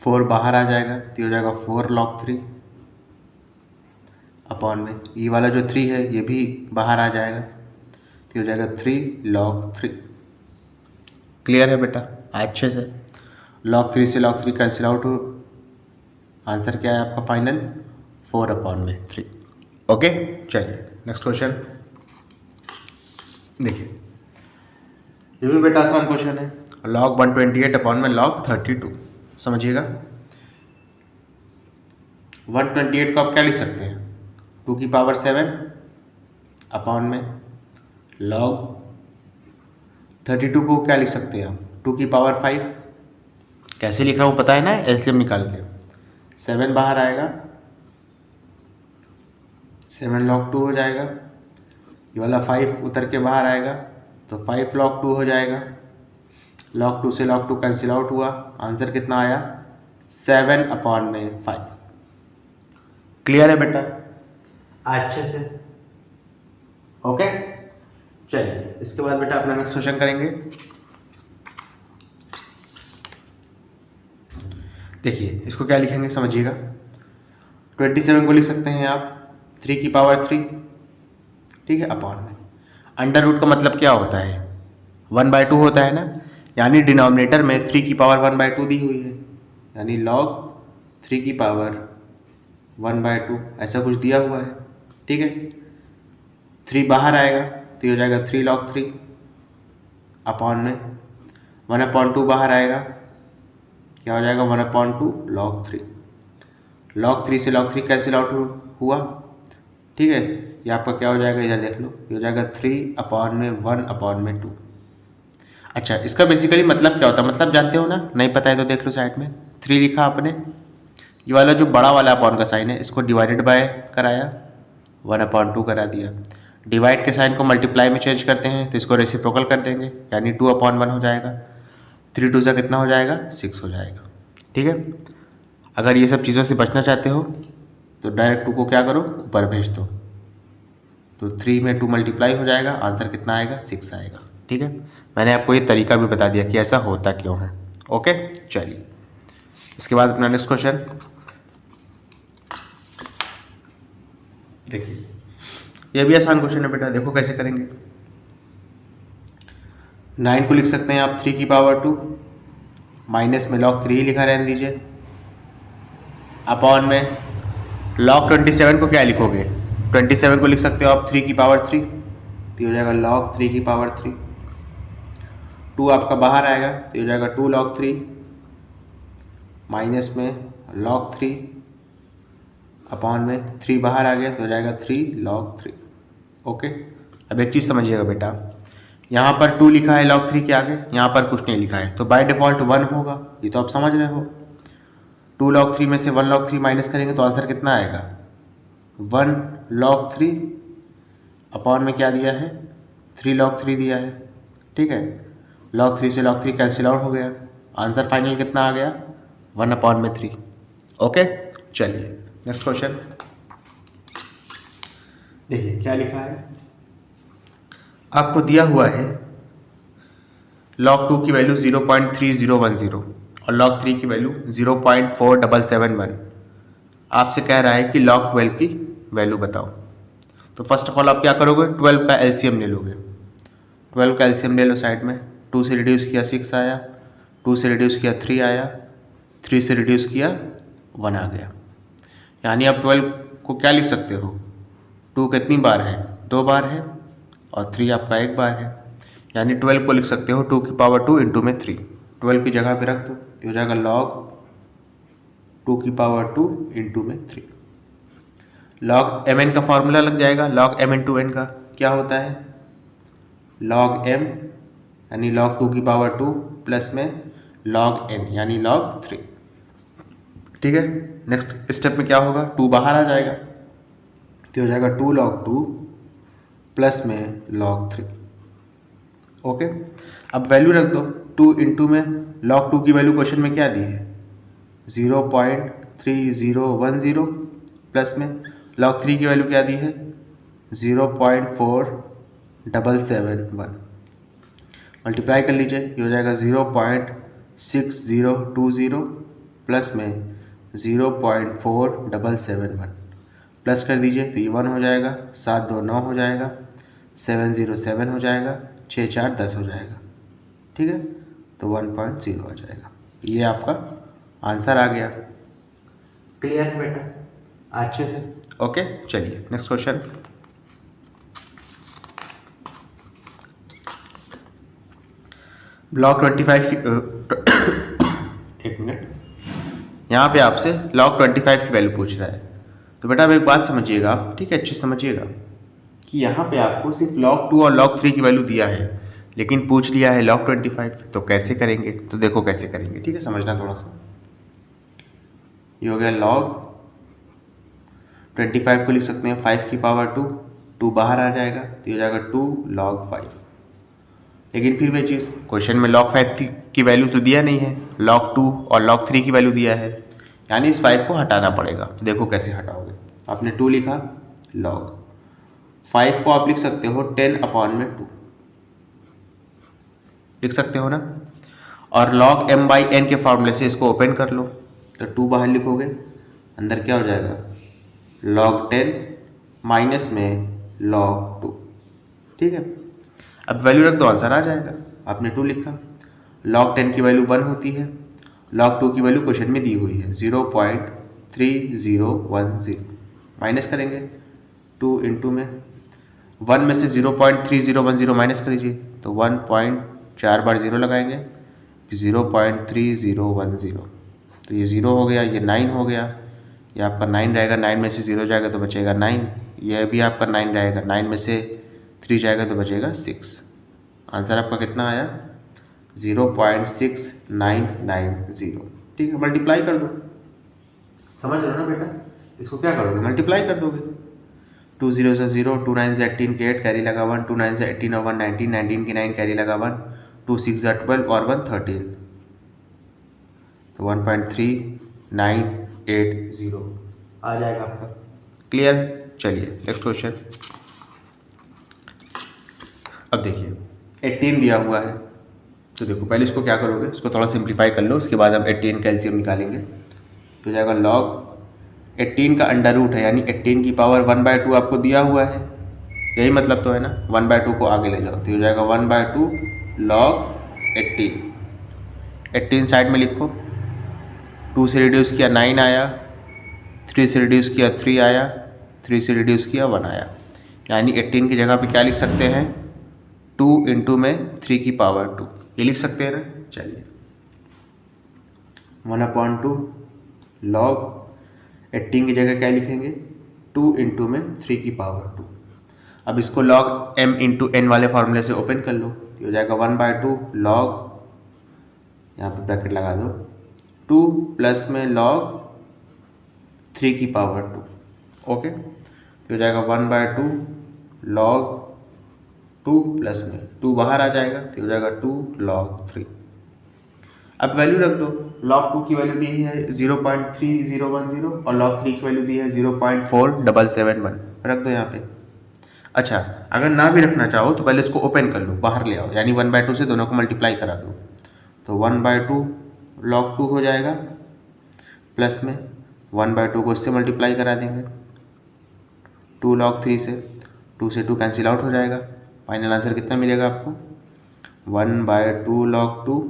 4 बाहर आ जाएगा तो हो जाएगा 4 log 3 अपॉन में ये वाला जो 3 है ये भी बाहर आ जाएगा तो हो जाएगा 3 log 3। क्लियर है बेटा अच्छे से? log 3 से log 3 कैंसिल आउट हो, आंसर क्या है आपका फाइनल, 4 अपॉन में 3। ओके चलिए नेक्स्ट क्वेश्चन देखिए, ये भी बेटा आसान क्वेश्चन है। log 128 अपॉन में log 32, समझिएगा। 128 को आप क्या लिख सकते हैं, 2 की पावर 7 अपॉन में log 32 को क्या लिख सकते हैं हम, 2 की पावर 5। कैसे लिख रहा हूँ पता है ना, एलसीएम निकाल के 7 बाहर आएगा, 7 log 2 हो जाएगा, ये वाला 5 उतर के बाहर आएगा तो 5 log 2 हो जाएगा, log 2 से log 2 कैंसिल आउट हुआ, आंसर कितना आया, 7 अपॉन में 5। क्लियर है बेटा अच्छे से? ओके चलिए इसके बाद बेटा अपना नेक्स्ट क्वेश्चन करेंगे। देखिए इसको क्या लिखेंगे समझिएगा, 27 को लिख सकते हैं आप 3 की पावर 3, ठीक है, अपॉन में अंडर रूट का मतलब क्या होता है, 1/2 होता है ना, यानी डिनोमिनेटर में 3 की पावर 1/2 दी हुई है, यानी log 3 की पावर 1/2 ऐसा कुछ दिया हुआ है, ठीक है। 3 बाहर आएगा तो ये हो जाएगा 3 log 3 अपॉन में 1/2 बाहर आएगा, क्या हो जाएगा 1/2 log 3। log 3 से log 3 कैंसिल आउट हुआ, ठीक है, ये आपका क्या हो जाएगा, इधर देख लो, ये हो जाएगा 3 अपॉन में 1/2। अच्छा इसका बेसिकली मतलब क्या होता है, मतलब जानते हो ना, नहीं पता है तो देख लो साइड में 3 लिखा आपने, ये वाला जो बड़ा वाला अपॉन का साइन है इसको डिवाइडेड बाय कराया, 1/2 करा दिया, डिवाइड के साइन को मल्टीप्लाई में चेंज करते हैं तो इसको रेसिप्रोकल कर देंगे, यानी 2/1 हो जाएगा, 3 2 से कितना हो जाएगा, 6 हो जाएगा, ठीक है। अगर ये सब चीज़ों से बचना चाहते हो तो डायरेक्ट 2 को क्या करो, ऊपर भेज दो, तो 3 में 2 मल्टीप्लाई हो जाएगा, आंसर कितना आएगा, 6 आएगा, ठीक है। मैंने आपको ये तरीका भी बता दिया कि ऐसा होता क्यों है। ओके चलिए इसके बाद अपना नेक्स्ट क्वेश्चन देखिए, ये भी आसान क्वेश्चन है बेटा, देखो कैसे करेंगे। 9 को लिख सकते हैं आप 3 की पावर 2, माइनस में log 3 लिखा रहने दीजिए, अपॉन में log 27 को क्या लिखोगे, 27 को लिख सकते हो आप 3 की पावर 3, तो हो जाएगा log 3 की पावर 3, 2 आपका बाहर आएगा तो हो जाएगा 2 log 3 माइनस में log 3 अपॉन में 3 बाहर आ गया तो हो जाएगा 3 log 3। ओके, अब एक चीज़ समझिएगा बेटा, यहाँ पर 2 लिखा है log 3 के आगे, यहाँ पर कुछ नहीं लिखा है तो बाय डिफ़ॉल्ट 1 होगा, ये तो आप समझ रहे हो। 2 log 3 में से 1 log 3 माइनस करेंगे तो आंसर कितना आएगा, 1 log 3 अपॉन में क्या दिया है, 3 log 3 दिया है। ठीक है, log 3 से log 3 कैंसिल आउट हो गया, आंसर फाइनल कितना आ गया, 1 अपॉन में 3। ओके, चलिए नेक्स्ट क्वेश्चन देखिए क्या लिखा है। आपको दिया हुआ है log 2 की वैल्यू 0.3010 और log 3 की वैल्यू 0.4771। आपसे कह रहा है कि log 12 की वैल्यू बताओ। तो फर्स्ट ऑफ ऑल आप क्या करोगे, 12 का एलसीएम ले लोगे। 12 का एलसीएम ले लो साइड में, 2 से रिड्यूस किया 6 आया, 2 से रिड्यूस किया 3 आया, 3 से रिड्यूस किया 1 आ गया। यानी आप 12 को क्या लिख सकते हो, 2 कितनी बार है, 2 बार है और 3 आपका 1 बार है। यानी 12 को लिख सकते हो 2 की पावर 2 इंटू में 3। 12 की जगह पे रख दो तो हो जाएगा log 2 की पावर 2 इंटू में 3। log mn का फॉर्मूला लग जाएगा, log m इंटू n का क्या होता है, log m यानी log 2 की पावर 2 प्लस में log n यानी log 3। ठीक है, नेक्स्ट स्टेप में क्या होगा, 2 बाहर आ जाएगा तो हो जाएगा 2 log 2 प्लस में log 3। ओके, अब वैल्यू रख दो, 2 इंटू में log 2 की वैल्यू क्वेश्चन में क्या दी है, 0.3010 प्लस में log 3 की वैल्यू क्या दी है, 0.4771। मल्टीप्लाई कर लीजिए, ये हो जाएगा 0.6020 प्लस में 0.4771 प्लस कर दीजिए तो ये 1 हो जाएगा, 7 2 9 हो जाएगा, 707 हो जाएगा, 6 4 10 हो जाएगा। ठीक है, तो 1.0 आ जाएगा। ये आपका आंसर आ गया। क्लियर है बेटा अच्छे से? ओके, चलिए नेक्स्ट क्वेश्चन। log 25 की एक मिनट, यहाँ पे आपसे log 25 की वैल्यू पूछ रहा है। तो बेटा अब एक बात समझिएगा आप, ठीक है, अच्छे से समझिएगा कि यहाँ पे आपको सिर्फ log 2 और log 3 की वैल्यू दिया है, लेकिन पूछ लिया है log 25। तो कैसे करेंगे, तो देखो कैसे करेंगे। ठीक है, समझना थोड़ा सा। ये हो गया log 25 को लिख सकते हैं 5 की पावर 2, 2 बाहर आ जाएगा तो हो जाएगा 2 log 5। लेकिन फिर वही चीज़, क्वेश्चन में log 5 की वैल्यू तो दिया नहीं है, log 2 और log 3 की वैल्यू दिया है, यानी इस 5 को हटाना पड़ेगा। तो देखो कैसे हटाओगे, आपने 2 लिखा, log 5 को आप लिख सकते हो 10 अपॉन में 2 लिख सकते हो ना, और log m/n के फॉर्मूले से इसको ओपन कर लो तो 2 बाहर लिखोगे, अंदर क्या हो जाएगा, log 10 माइनस में log 2। ठीक है, अब वैल्यू रख दो, आंसर आ जाएगा। आपने 2 लिखा, log 10 की वैल्यू 1 होती है, log 2 की वैल्यू क्वेश्चन में दी हुई है 0.3010। माइनस करेंगे 2 इंटू में 1 में से 0.3010 माइनस कर लीजिए तो 1.4 बार 0 लगाएंगे, 0.3010 तो ये 0 हो गया, ये 9 हो गया, ये आपका 9 रहेगा, 9 में से 0 जाएगा तो बचेगा 9, यह भी आपका 9 रहेगा, 9 में से 3 जाएगा तो बचेगा 6। आंसर आपका कितना आया, 0.6990। ठीक है, मल्टीप्लाई कर दो, समझ रहे हो ना बेटा, इसको क्या करोगे, मल्टीप्लाई कर दोगे। 2 0 से 0, 2 9 से 18 के 8 कैरी लगा 1, 2 9 से 18 और 1 19, 19 की 9 कैरी लगा 1, 2 6 से 12 और 1 13 तो 1.3980 आ जाएगा आपका। क्लियर है? चलिए नेक्स्ट क्वेश्चन। अब देखिए 18 दिया हुआ है, तो देखो पहले इसको क्या करोगे, इसको थोड़ा सिंप्लीफाई कर लो, उसके बाद हम 18 का एलसीएम निकालेंगे। तो जाएगा log 18 का अंडर रूट है, यानी 18 की पावर 1/2 आपको दिया हुआ है, यही मतलब तो है ना, 1/2 को आगे ले जाओ तो हो जाएगा 1/2 log 18। 18 साइड में लिखो, 2 से रिड्यूस किया 9 आया, 3 से रिड्यूस किया 3 आया, 3 से रिड्यूस किया 1 आया, यानी 18 की जगह पे क्या लिख सकते हैं, 2 इंटू में 3 की पावर 2, ये लिख सकते हैं ना। चलिए 1/2 log 18 की जगह क्या लिखेंगे 2 इंटू में 3 की पावर 2। अब इसको log m इंटू n वाले फार्मूले से ओपन कर लो तो हो जाएगा 1/2 log, यहाँ पे ब्रैकेट लगा दो, 2 प्लस में log 3 की पावर 2। ओके, तो हो जाएगा 1/2 log 2 प्लस में 2 बाहर आ जाएगा तो हो जाएगा 2 log 3। अब वैल्यू रख दो, log 2 की वैल्यू दी है 0.3010 और log 3 की वैल्यू दी है 0.4771, रख दो यहाँ पे। अच्छा, अगर ना भी रखना चाहो तो पहले इसको ओपन कर लो, बाहर ले आओ, यानी 1/2 से दोनों को मल्टीप्लाई करा दो तो 1/2 log 2 हो जाएगा, प्लस में 1/2 को इससे मल्टीप्लाई करा देंगे 2 log 3 से, 2 से 2 कैंसिल आउट हो जाएगा। फाइनल आंसर कितना मिलेगा आपको 1/2 log 2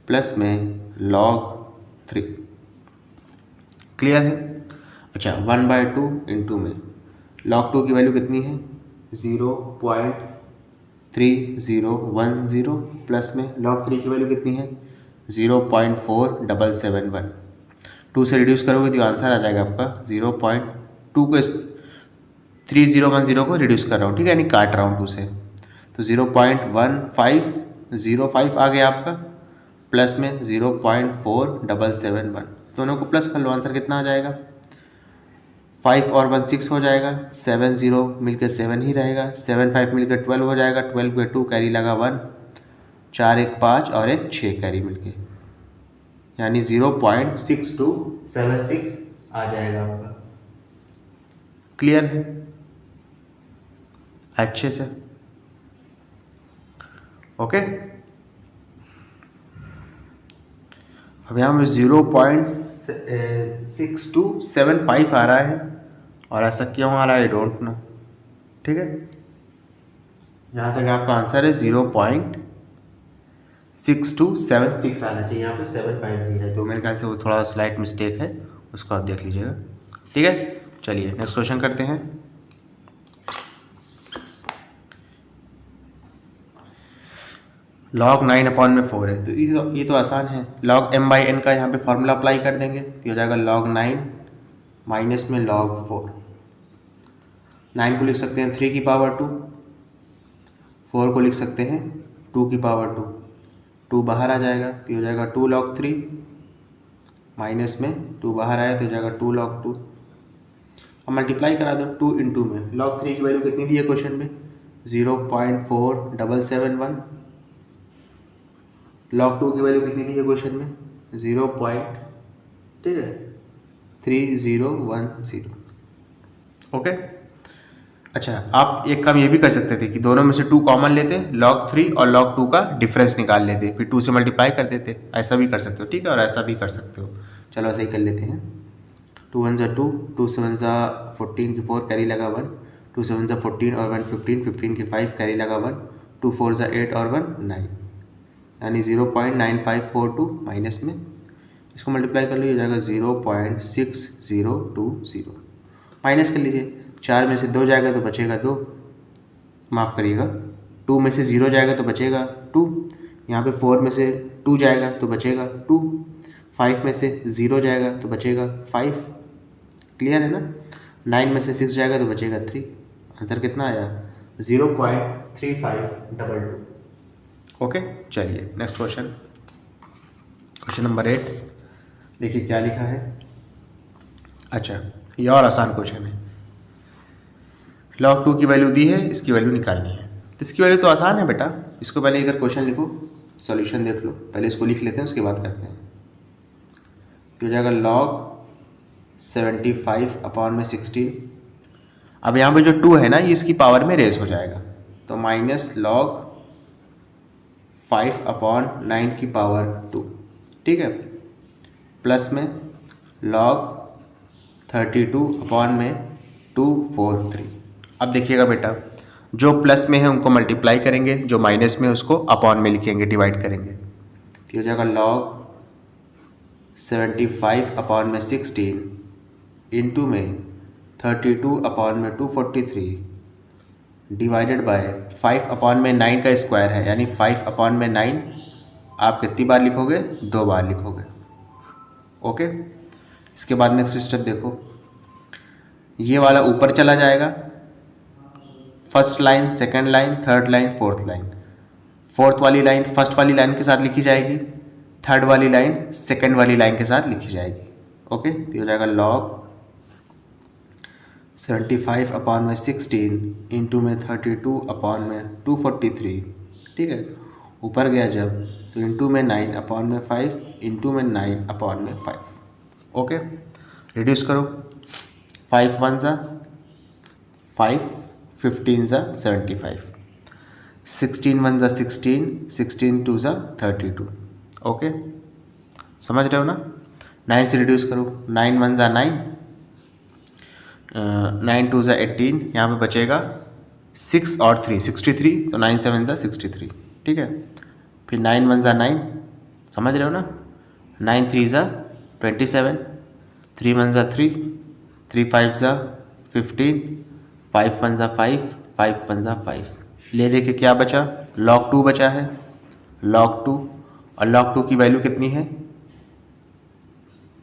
प्लस में log 3। क्लियर है? अच्छा, 1/2 इंटू में log 2 की वैल्यू कितनी है 0.3010 प्लस में log 3 की वैल्यू कितनी है 0.4771। 2 से रिड्यूस करोगे तो आंसर आ जाएगा आपका 0.2 को 3010 को रिड्यूस कर रहा हूँ, ठीक है, यानी काट रहा हूँ 2 से, तो 0.1505 आ गया आपका, प्लस में 0.4771, दोनों को प्लस कर लो, आंसर कितना आ जाएगा 5 और 1 6 हो जाएगा, 7 0 मिलकर 7 ही रहेगा, 7 5 मिलकर 12 हो जाएगा, 12 पे 2 कैरी लगा 1, 4 1 5 और 1 6 कैरी मिलके, यानी 0.6276 आ जाएगा आपका। क्लियर है अच्छे से? ओके, अब यहाँ पे 0.6275 आ रहा है और ऐसा क्यों आ रहा है आई डोंट नो, ठीक है। यहाँ तक आपका आंसर है 0.6276 आना चाहिए, यहाँ पे 75 दिया है, तो मेरे ख्याल से वो थोड़ा स्लाइट मिस्टेक है, उसको आप देख लीजिएगा, ठीक है। चलिए नेक्स्ट क्वेश्चन करते हैं। log 9/4 है, तो ये तो आसान है, log m/n का यहाँ पे फार्मूला अप्लाई कर देंगे तो हो जाएगा log 9 माइनस में log 4। 9 को लिख सकते हैं 3 की पावर 2, 4 को लिख सकते हैं 2 की पावर 2, 2 बाहर आ जाएगा तो हो जाएगा 2 log 3 माइनस में 2 बाहर आया तो हो जाएगा 2 log 2। अब मल्टीप्लाई करा दो 2 इंटू में, log 3 की वैल्यू कितनी दी है क्वेश्चन में 0.4771, log 2 की वैल्यू कितनी दी है क्वेश्चन में 0.3010। ओके, अच्छा, आप एक काम ये भी कर सकते थे कि दोनों में से 2 कॉमन लेते, log 3 और log 2 का डिफरेंस निकाल लेते, फिर 2 से मल्टीप्लाई कर देते, ऐसा भी कर सकते हो, ठीक है, और ऐसा भी कर सकते हो। चलो ऐसा ही कर लेते हैं, 2 1 2, 2 7 14 की 4 कैरी लगा 1, 2 7 14 और 1 15, 15 की 5 कैरी लगा 1, 2 4 8 और 1 9, यानी 0.9542 माइनस में इसको मल्टीप्लाई कर लीजिए, जाएगा 0.6020, माइनस कर लीजिए, 4 में से 2 जाएगा तो बचेगा 2, माफ़ करिएगा 2 में से 0 जाएगा तो बचेगा 2, यहाँ पे 4 में से 2 जाएगा तो बचेगा 2, 5 में से 0 जाएगा तो बचेगा 5। क्लियर है ना? 9 में से 6 जाएगा तो बचेगा 3। आंसर कितना आया 0.3522। ओके, चलिए नेक्स्ट क्वेश्चन, क्वेश्चन नंबर 8, देखिए क्या लिखा है। अच्छा, ये और आसान क्वेश्चन है, log 2 की वैल्यू दी है, इसकी वैल्यू निकालनी है, तो इसकी वैल्यू तो आसान है बेटा, इसको पहले इधर क्वेश्चन लिखो, सॉल्यूशन देख लो, पहले इसको लिख लेते हैं उसके बाद करते हैं। तो हो जाएगा log 75/16, अब यहाँ पे जो 2 है ना ये इसकी पावर में रेज हो जाएगा, तो माइनस log 5/9 की पावर 2, ठीक है, प्लस में log 32/243। अब देखिएगा बेटा, जो प्लस में है उनको मल्टीप्लाई करेंगे, जो माइनस में है उसको अपॉन में लिखेंगे, डिवाइड करेंगे, तो हो जाएगा log 75/16 इंटू में 32/243 डिवाइडेड बाय 5/9 का स्क्वायर है, यानी 5/9 आप कितनी बार लिखोगे 2 बार लिखोगे, ओके, इसके बाद नेक्स्ट स्टेप देखो, ये वाला ऊपर चला जाएगा, first line, second line, third line, fourth line. Fourth वाली लाइन फर्स्ट वाली लाइन के साथ लिखी जाएगी, थर्ड वाली लाइन सेकंड वाली लाइन के साथ लिखी जाएगी। ओके, तो हो जाएगा log 75/16 इंटू में 32/243। ठीक है, ऊपर गया जब तो इंटू में 9/5 इंटू में 9/5। ओके, रिड्यूस करो, 5 1 ज़ा 5, 15 ज़ा 75, 16 1 ज़ा 16, 16 2 ज़ा 32। ओके, समझ रहे हो ना। 9 से रिड्यूस करो, 9 1 ज़ा 9, 9 2 ज़ा 18, यहाँ पे बचेगा 6 और 3 63, तो 9 7 ज़ा 63। ठीक है, फिर 9 1 ज़ा 9, समझ रहे हो ना। 9 3 ज़ा 27, 3 1 ज़ा 3, 3 5 ज़ा 15, 5 1 ज़ा 5, 5 1 ज़ा 5। ले देखे क्या बचा, log 2 बचा है, log 2, और log 2 की वैल्यू कितनी है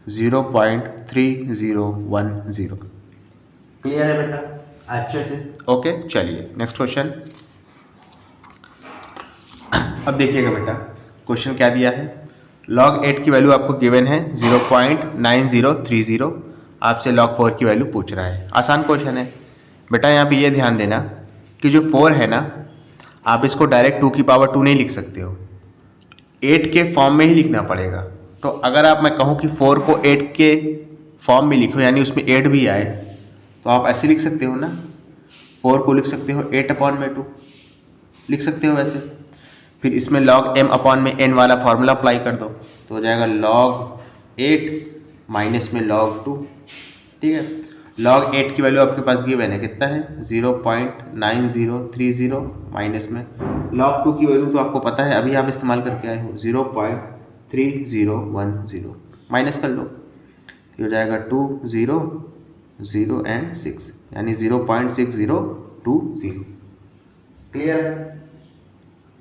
0.3010। क्लियर है बेटा अच्छे से। ओके, चलिए नेक्स्ट क्वेश्चन। अब देखिएगा बेटा, क्वेश्चन क्या दिया है, log 8 की वैल्यू आपको गिवन है 0.9030, आपसे log 4 की वैल्यू पूछ रहा है। आसान क्वेश्चन है बेटा। यहाँ पे ये ध्यान देना कि जो 4 है ना, आप इसको डायरेक्ट 2 की पावर 2 नहीं लिख सकते हो, 8 के फॉर्म में ही लिखना पड़ेगा। तो अगर आप मैं कहूँ कि 4 को 8 के फॉर्म में लिखो, यानी उसमें 8 भी आए, तो आप ऐसे लिख सकते हो ना, 4 को लिख सकते हो 8/2 लिख सकते हो वैसे। फिर इसमें log m/n वाला फार्मूला अप्लाई कर दो, तो हो जाएगा log 8 माइनस में log 2। ठीक है, log 8 की वैल्यू आपके पास गिवन है, कितना है 0.9030, माइनस में log 2 की वैल्यू तो आपको पता है, अभी आप इस्तेमाल करके आए हो 0.3010, माइनस कर लो, तो हो जाएगा 2 0 0 एंड 6, यानी 0.6020।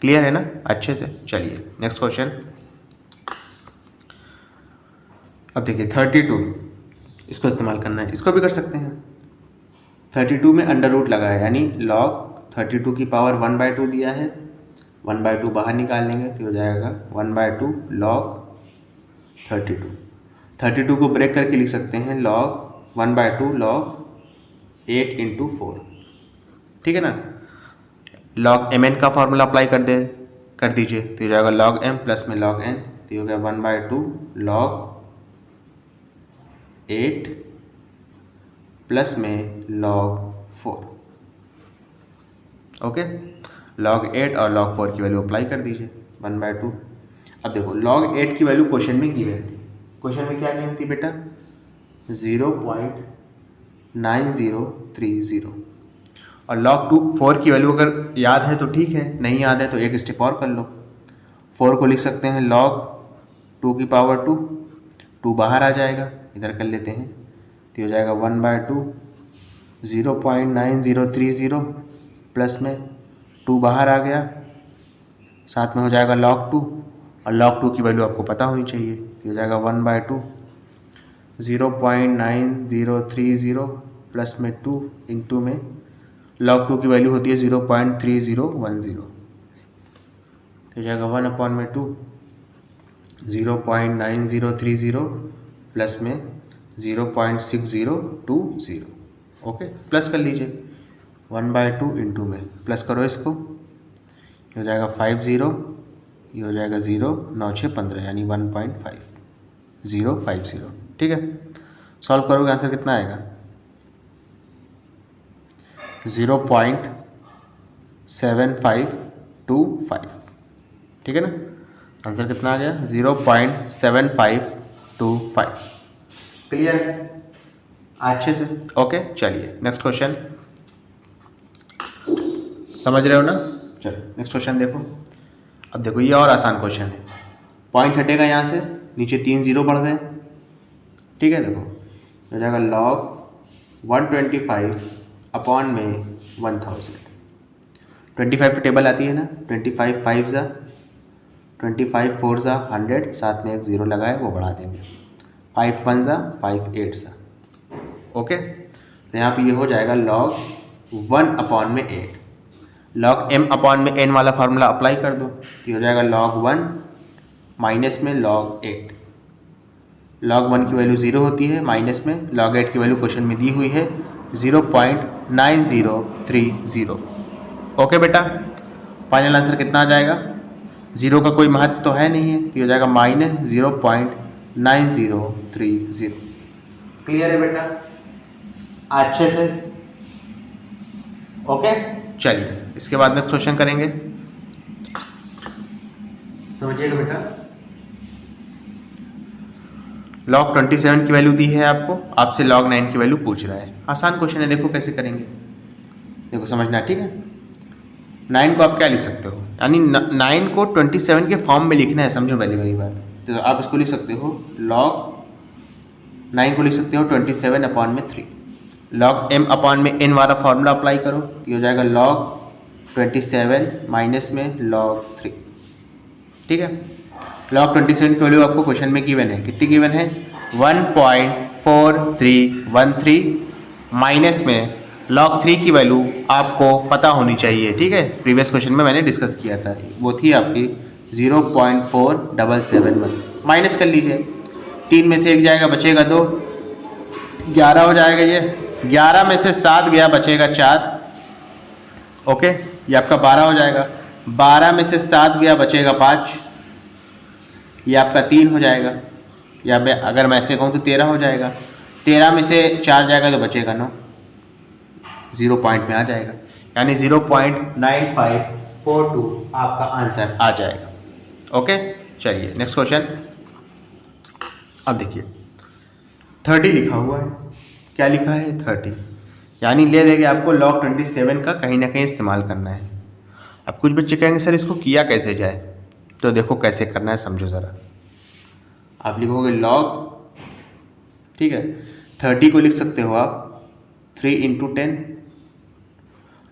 क्लियर है ना अच्छे से। चलिए नेक्स्ट क्वेश्चन। अब देखिए 32, इसको इस्तेमाल करना है, इसको भी कर सकते हैं। 32 में अंडर रूट लगा है, यानी log 32 की पावर 1/2 दिया है, 1/2 बाहर निकाल लेंगे तो हो जाएगा 1/2 log 32। 32 को ब्रेक करके लिख सकते हैं log 1/2 log 8 इंटू 4। ठीक है ना, log mn का फॉर्मूला अप्लाई कर दीजिए, तो हो जाएगा log m प्लस में log n, तो हो गया 1/2 log 8 प्लस में log 4। ओके, log 8 और log 4 की वैल्यू अप्लाई कर दीजिए 1/2। अब देखो log 8 की वैल्यू क्वेश्चन में गिवन थी, क्वेश्चन में क्या गिवन थी बेटा 0.9030, और log 4 की वैल्यू अगर याद है तो ठीक है, नहीं याद है तो एक स्टेप और कर लो। 4 को लिख सकते हैं log 2 की पावर 2, 2 बाहर आ जाएगा, इधर कर लेते हैं, तो हो जाएगा 1/2 0.9030 प्लस में 2 बाहर आ गया, साथ में हो जाएगा log 2, और log 2 की वैल्यू आपको पता होनी चाहिए, तो हो जाएगा 1/2 0.9030 प्लस में 2 इंटू में log 2 की वैल्यू होती है 0.3010, तो हो जाएगा 1/2 0.9030 प्लस में 0.6020। ओके, प्लस कर लीजिए 1/2 इंटू में, प्लस करो इसको, ये हो जाएगा 50, ये हो जाएगा 0 9 6 15, यानी 1.5050। ठीक है, सॉल्व करोगे आंसर कितना आएगा 0.7525। ठीक है ना, आंसर कितना आ गया 0.7525। क्लियर है अच्छे से। ओके, चलिए नेक्स्ट क्वेश्चन, समझ रहे हो ना। चलो नेक्स्ट क्वेश्चन देखो। अब देखो ये और आसान क्वेश्चन है, पॉइंट हटेगा यहाँ से, नीचे 3 0 बढ़ गए। ठीक है, देखो हो जाएगा log 125/1000। 25 की टेबल आती है ना, 25 5 ज़ा 25 4 ज़ा 100, साथ में एक 0 लगाए वो बढ़ा देंगे, 5 1 सा 5 8 सा। ओके, तो यहाँ पे ये हो जाएगा log 1/8। log m/n वाला फार्मूला अप्लाई कर दो तो ये हो जाएगा log 1 माइनस में log 8। log 1 की वैल्यू 0 होती है, माइनस में log 8 की वैल्यू क्वेश्चन में दी हुई है 0.9030। ओके बेटा, फाइनल आंसर कितना आ जाएगा? 0 का कोई महत्व तो है नहीं है, तो ये हो जाएगा -0.9030। क्लियर है बेटा अच्छे से? ओके, चलिए इसके बाद में क्वेश्चन करेंगे, समझिएगा बेटा। log 27 की वैल्यू दी है आपको, आपसे log 9 की वैल्यू पूछ रहा है। आसान क्वेश्चन है, देखो कैसे करेंगे, देखो समझना, ठीक है। 9 को आप क्या लिख सकते हो, यानी 9 को 27 के फॉर्म में लिखना है, समझो पहले मेरी बात। तो आप इसको लिख सकते हो log 9 को लिख सकते हो 27/3। log m/n वाला फॉर्मूला अप्लाई करो तो हो जाएगा log 27 माइनस में log 3। ठीक है, log 27 की वैल्यू आपको क्वेश्चन में गिवन है, कितनी गिवन है? 1.4313 माइनस में log 3 की वैल्यू आपको पता होनी चाहिए। ठीक है, प्रीवियस क्वेश्चन में मैंने डिस्कस किया था, वो थी आपकी 0.4771। माइनस कर लीजिए, 3 में से 1 जाएगा, बचेगा 2, 11 हो जाएगा। ये 11 में से 7 गया, बचेगा 4। ओके, ये आपका 12 हो जाएगा। 12 में से 7 गया, बचेगा 5, ये आपका 3 हो जाएगा। या अगर मैं ऐसे कहूँ तो 13 हो जाएगा। 13 में से 4 जाएगा तो बचेगा 9, 0 पॉइंट में आ जाएगा, यानी 0.9542 आपका आंसर आ जाएगा। ओके, चलिए नेक्स्ट क्वेश्चन। अब देखिए 30 लिखा हुआ है, क्या लिखा है? 30, यानी ले देंगे आपको log 27 का कहीं ना कहीं इस्तेमाल करना है। अब कुछ बच्चे कहेंगे सर इसको किया कैसे जाए, तो देखो कैसे करना है, समझो ज़रा। आप लिखोगे log, ठीक है, 30 को लिख सकते हो आप 3 × 10।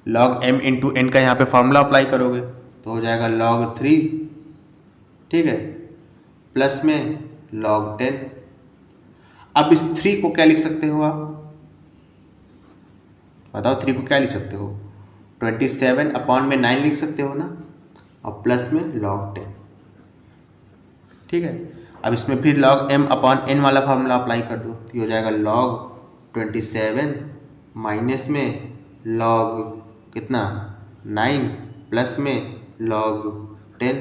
log m × n का यहाँ पे फॉर्मूला अप्लाई करोगे तो हो जाएगा log 3, ठीक है, प्लस में log 10। अब इस 3 को क्या लिख सकते हो आप, बताओ? 3 को क्या लिख सकते हो? 27/9 लिख सकते हो ना, और प्लस में log 10। ठीक है, अब इसमें फिर log m/n वाला फार्मूला अप्लाई कर दो तो ये हो जाएगा log 27 माइनस में log कितना 9 प्लस में log 10।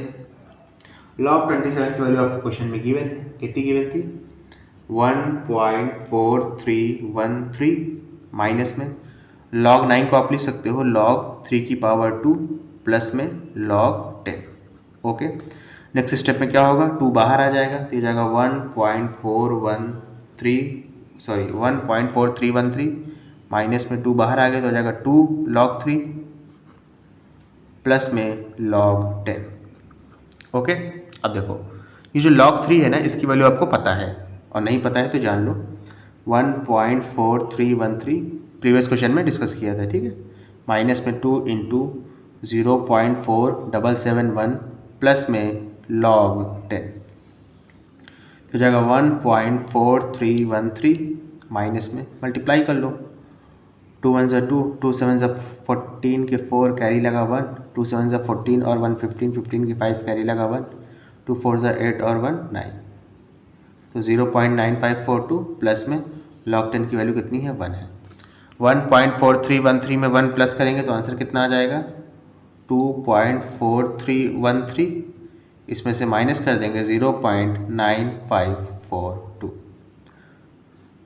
log 27 की वैल्यू आपको क्वेश्चन में गिवन है, कितनी गिवन थी? 1.4313 माइनस में log 9 को आप लिख सकते हो log 3⁻² प्लस में log 10। ओके, नेक्स्ट स्टेप में क्या होगा? 2 बाहर आ जाएगा तो ये जाएगा 1.4313 माइनस में 2 बाहर आ गया तो हो जाएगा 2 log 3 प्लस में log 10। ओके, अब देखो ये जो log 3 है ना, इसकी वैल्यू आपको पता है, और नहीं पता है तो जान लो 1.4313 प्रीवियस क्वेश्चन में डिस्कस किया था। ठीक है, माइनस में 2 × 0.4771 प्लस में log 10 तो जाएगा 1.4313 माइनस में मल्टीप्लाई कर लो, 2 1 = 2, 2 7 = 14 के 4 कैरी लगा 1, 2 7 = 14 और 1 15, 15 के 5 कैरी लगा 1, 2 4 = 8 और 1 9, तो 0.9542 प्लस में log 10 की वैल्यू कितनी है? 1 है। 1.4313 में 1 प्लस करेंगे तो आंसर कितना आ जाएगा? 2.4313, इसमें से माइनस कर देंगे 0.9542।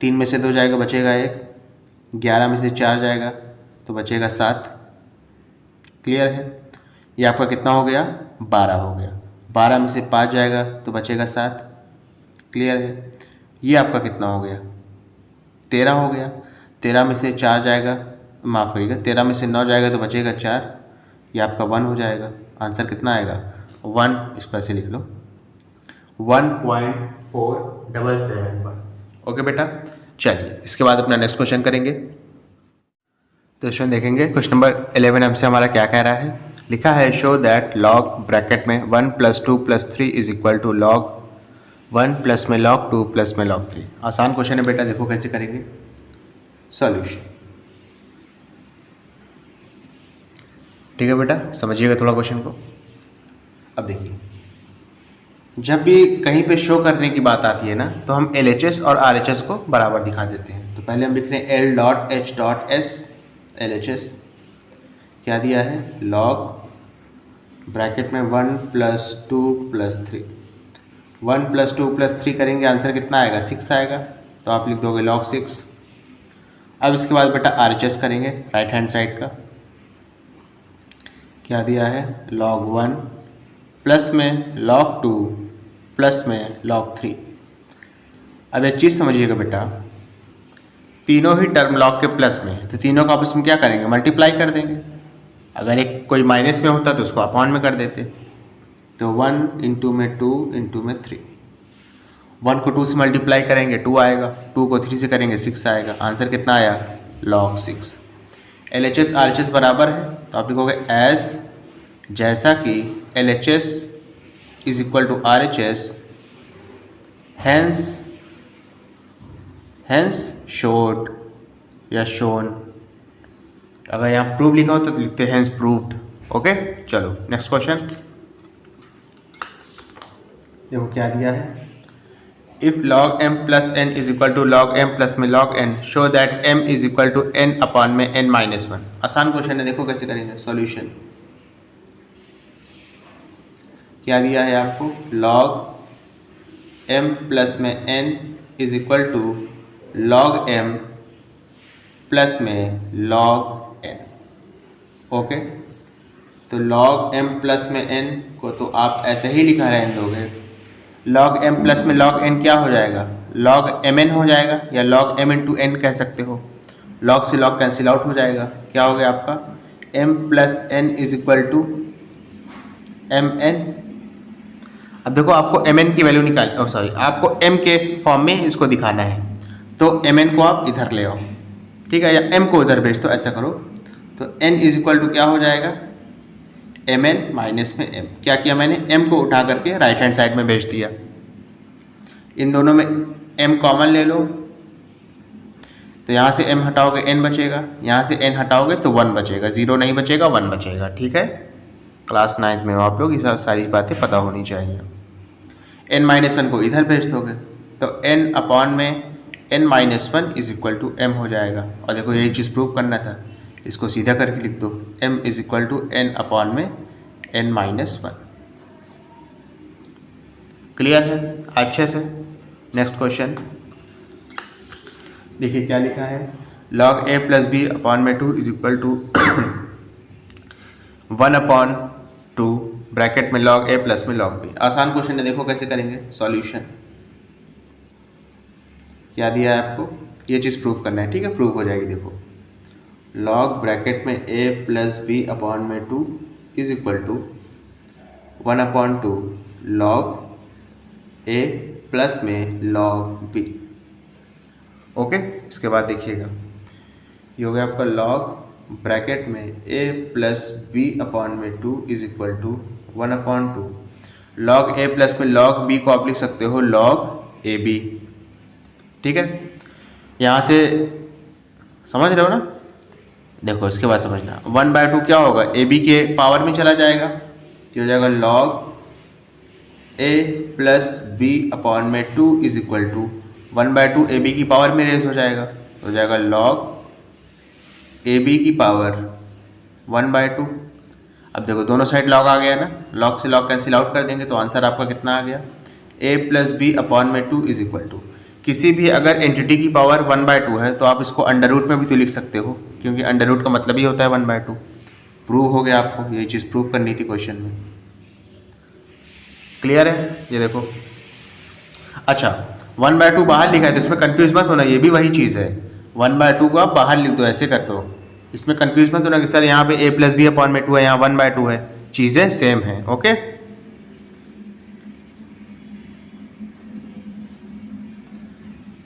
3 में से 2 जाएगा, बचेगा 1, 11 में से 4 जाएगा तो बचेगा 7। क्लियर है? ये आपका कितना हो गया? 12 हो गया। 12 में से 5 जाएगा तो बचेगा 7। क्लियर है? ये आपका कितना हो गया? 13 हो गया। 13 में से 4 जाएगा, माफ़ करिएगा, 13 में से 9 जाएगा तो बचेगा 4, ये आपका 1 हो जाएगा। आंसर कितना आएगा? 1, इसको ऐसे लिख लो 1.4771। ओके बेटा, चलिए इसके बाद अपना नेक्स्ट क्वेश्चन करेंगे। तो इसमें देखेंगे क्वेश्चन नंबर 11 हमसे हमारा क्या कह रहा है। लिखा है शो दैट log ब्रैकेट में 1 + 2 + 3 = log 1 प्लस में log 2 प्लस में log 3। आसान क्वेश्चन है बेटा, देखो कैसे करेंगे सॉल्यूशन। ठीक है बेटा, समझिएगा थोड़ा क्वेश्चन को। अब देखिए, जब भी कहीं पे शो करने की बात आती है ना, तो हम LHS और RHS को बराबर दिखा देते हैं। तो पहले हम लिख रहे हैं L dot H dot S LHS क्या दिया है, log ब्रैकेट में 1 प्लस 2 प्लस 3, 1 प्लस 2 प्लस 3 करेंगे, आंसर कितना आएगा 6 आएगा, तो आप लिख दोगे log 6। अब इसके बाद बेटा RHS करेंगे, राइट हैंड साइड का क्या दिया है, log 1 प्लस में log 2 प्लस में log 3। अब एक चीज़ समझिएगा बेटा, तीनों ही टर्म log के प्लस में है, तो तीनों को आपस में क्या करेंगे, मल्टीप्लाई कर देंगे। अगर एक कोई माइनस में होता तो उसको अपॉन में कर देते। तो 1 इंटू में 2 इंटू में 3, 1 को 2 से मल्टीप्लाई करेंगे 2 आएगा, 2 को 3 से करेंगे 6 आएगा, आंसर कितना आया log 6। LHS RHS बराबर है, तो आप लिखोगे एज जैसा कि LHS is equal to RHS, hence showed या शोन। अगर यहाँ प्रूव लिखा हो तो लिखते हैं हैंस प्रूव्ड। ओके, चलो नेक्स्ट क्वेश्चन देखो क्या दिया है, if log m plus n is equal to log m plus में log n, show that m is equal to n upon में n माइनस 1। आसान क्वेश्चन है, देखो कैसे करेंगे सॉल्यूशन। क्या दिया है आपको, log m प्लस में n is equal to log m plus में log n। ओके, तो log m प्लस में n को तो आप ऐसे ही लिखा रहने दोगे, log m प्लस में log n क्या हो जाएगा, log mn हो जाएगा, या log m इंटू n कह सकते हो। log से log कैंसिल आउट हो जाएगा, क्या हो गया आपका m plus n is equal to mn। अब देखो आपको mn की वैल्यू आपको m के फॉर्म में इसको दिखाना है, तो mn को आप इधर ले आओ, ठीक है, या m को उधर भेज दो, ऐसा करो। तो n इज इक्वल टू क्या हो जाएगा, mn माइनस में m। क्या किया मैंने, m को उठा करके राइट हैंड साइड में भेज दिया। इन दोनों में m कॉमन ले लो, तो यहाँ से m हटाओगे n बचेगा, यहाँ से n हटाओगे तो 1 बचेगा, 0 नहीं बचेगा 1 बचेगा। ठीक है, क्लास 9th में हो आप लोग, ये सब सारी बातें पता होनी चाहिए। n माइनस 1 को इधर भेज दोगे, तो n अपॉन में n minus 1 is equal to m हो जाएगा। और देखो यही चीज़ प्रूव करना था, इसको सीधा करके लिख दो, m is equal to n upon में n माइनस 1। क्लियर है अच्छे से। नेक्स्ट क्वेश्चन देखिए क्या लिखा है, log a plus b upon में 2 is equal to 1 upon 2 bracket में log a प्लस में log b। आसान क्वेश्चन है, देखो कैसे करेंगे सॉल्यूशन। क्या दिया है आपको, ये चीज़ प्रूव करना है, ठीक है, प्रूव हो जाएगी। देखो log ब्रैकेट में a प्लस बी अपॉन में 2 is equal to 1 upon 2 log a plus में log b। ओके, इसके बाद देखिएगा ये हो गया आपका log ब्रैकेट में a प्लस बी अपॉन में 2 is equal to 1 upon 2 log a plus में log b को आप लिख सकते हो log ab। ठीक है, यहाँ से समझ रहे हो ना। देखो इसके बाद समझना, 1/2 क्या होगा, ए बी के पावर में चला जाएगा, ये हो जाएगा log a plus b upon में 2 is equal to 1/2 a b की पावर में रेज हो जाएगा, हो जाएगा log ए बी की पावर 1/2। अब देखो दोनों साइड log आ गया ना, log से log कैंसिल आउट कर देंगे, तो आंसर आपका कितना आ गया, a प्लस बी अपॉन में 2 इज इक्वल टू, किसी भी अगर एंटिटी की पावर 1/2 है तो आप इसको अंडर रूट में भी तो लिख सकते हो, क्योंकि अंडर रूट का मतलब ही होता है 1/2। प्रूव हो गया आपको, ये चीज़ प्रूव करनी थी क्वेश्चन में। क्लियर है, ये देखो। अच्छा 1/2 बाहर लिखा है तो इसमें कंफ्यूज मत होना, ये भी वही चीज़ है, 1/2 को आप बाहर लिख दो, ऐसे कर दो, इसमें कंफ्यूज मत होना कि सर यहाँ पे a प्लस बी अपॉन में 2 है, यहाँ 1/2 है, चीज़ें सेम है। ओके,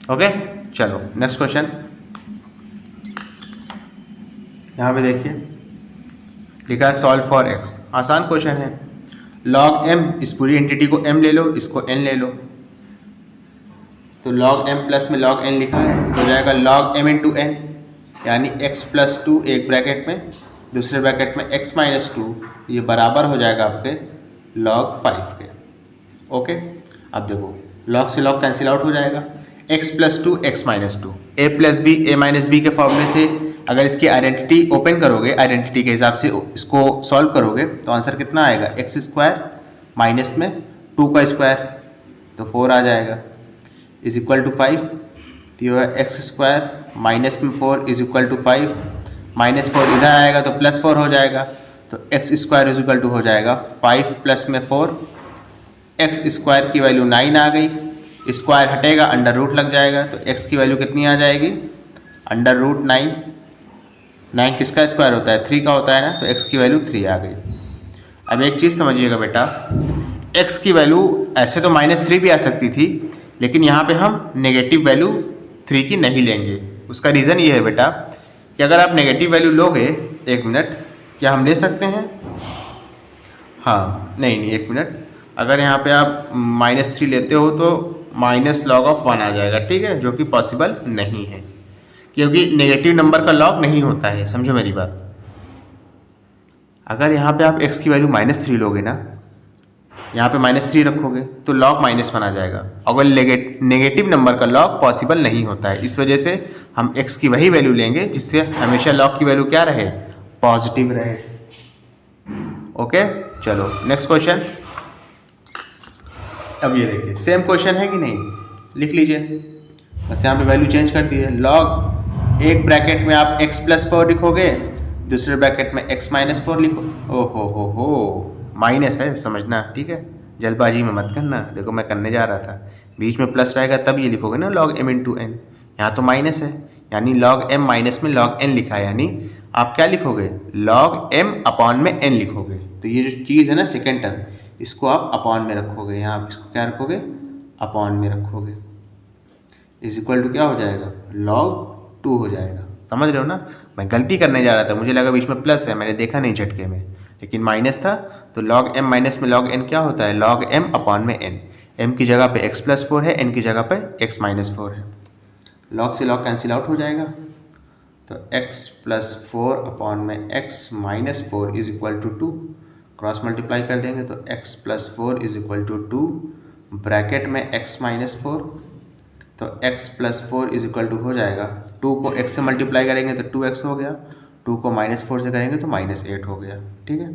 ओके, चलो नेक्स्ट क्वेश्चन। यहाँ पे देखिए लिखा है सॉल्व फॉर x। आसान क्वेश्चन है, log m, इस पूरी एंटिटी को m ले लो, इसको n ले लो, तो log m प्लस में log n लिखा है तो हो जाएगा log m इंटू n, यानी x प्लस 2 एक ब्रैकेट में, दूसरे ब्रैकेट में x माइनस 2, ये बराबर हो जाएगा आपके log 5 के। ओके, अब देखो log से log कैंसिल आउट हो जाएगा, x plus 2 x minus 2, a plus b a minus b के फॉर्मूले से अगर इसकी आइडेंटिटी ओपन करोगे, आइडेंटिटी के हिसाब से इसको सॉल्व करोगे तो आंसर कितना आएगा, एक्स स्क्वायर माइनस में 2 का स्क्वायर तो 4 आ जाएगा इज इक्वल टू 5, तो ये है एक्स स्क्वायर माइनस में 4 इज इक्वल टू 5, माइनस 4 इधर आएगा तो प्लस 4 हो जाएगा, तो x square is equal to हो जाएगा 5 प्लस में 4, एक्स स्क्वायर की वैल्यू 9 आ गई, स्क्वायर हटेगा अंडर रूट लग जाएगा, तो एक्स की वैल्यू कितनी आ जाएगी, अंडर रूट 9, 9 किसका स्क्वायर होता है, 3 का होता है ना, तो x की वैल्यू 3 आ गई। अब एक चीज़ समझिएगा बेटा, x की वैल्यू ऐसे तो -3 भी आ सकती थी, लेकिन यहाँ पे हम नेगेटिव वैल्यू 3 की नहीं लेंगे। उसका रीज़न ये है बेटा कि अगर आप नेगेटिव वैल्यू लोगे, 1 मिनट, क्या हम ले सकते हैं, हाँ नहीं, 1 मिनट, अगर यहाँ पे आप -3 लेते हो तो माइनस लॉग ऑफ 1 आ जाएगा, ठीक है, जो कि पॉसिबल नहीं है क्योंकि नेगेटिव नंबर का लॉग नहीं होता है, समझो मेरी बात। अगर यहाँ पे आप x की वैल्यू -3 लोगे ना, यहाँ पे -3 रखोगे तो लॉग -1 आ जाएगा, अगर नेगेटिव नंबर का लॉग पॉसिबल नहीं होता है, इस वजह से हम x की वही वैल्यू लेंगे जिससे हमेशा लॉग की वैल्यू क्या रहे, पॉजिटिव रहे। ओके, चलो नेक्स्ट क्वेश्चन। अब ये देखिए सेम क्वेश्चन है कि नहीं, लिख लीजिए, बस यहाँ पे वैल्यू चेंज कर दी है। लॉग एक ब्रैकेट में आप x प्लस 4 लिखोगे, दूसरे ब्रैकेट में x माइनस 4 लिखो। ओहो हो माइनस है, समझना, ठीक है, जल्दबाजी में मत करना। देखो मैं करने जा रहा था, बीच में प्लस रहेगा तब ये लिखोगे ना log m इंटू n, यहाँ तो माइनस है, यानी log m माइनस में log n लिखा है, यानी आप क्या लिखोगे, log m अपॉन में n लिखोगे। तो ये जो चीज़ है ना सेकेंड टर्म, इसको आप अपॉन में रखोगे, यहाँ आप इसको क्या रखोगे, अपॉन में रखोगे, इज इक्वल टू क्या हो जाएगा, log 2 हो जाएगा। समझ रहे हो ना, मैं गलती करने जा रहा था, मुझे लगा बीच में प्लस है, मैंने देखा नहीं झटके में, लेकिन माइनस था, तो log m माइनस में log n क्या होता है, log m अपॉन में n, m की जगह पे x प्लस 4 है, n की जगह पे x माइनस 4 है, log से log कैंसिल आउट हो जाएगा, तो x प्लस 4 अपॉन में x minus 4 is equal to 2, cross multiply कर देंगे तो x plus 4 is equal to 2, bracket में x माइनस 4, तो x plus 4 is equal to हो जाएगा, 2 को x से मल्टीप्लाई करेंगे तो 2x हो गया, 2 को -4 से करेंगे तो -8 हो गया, ठीक है,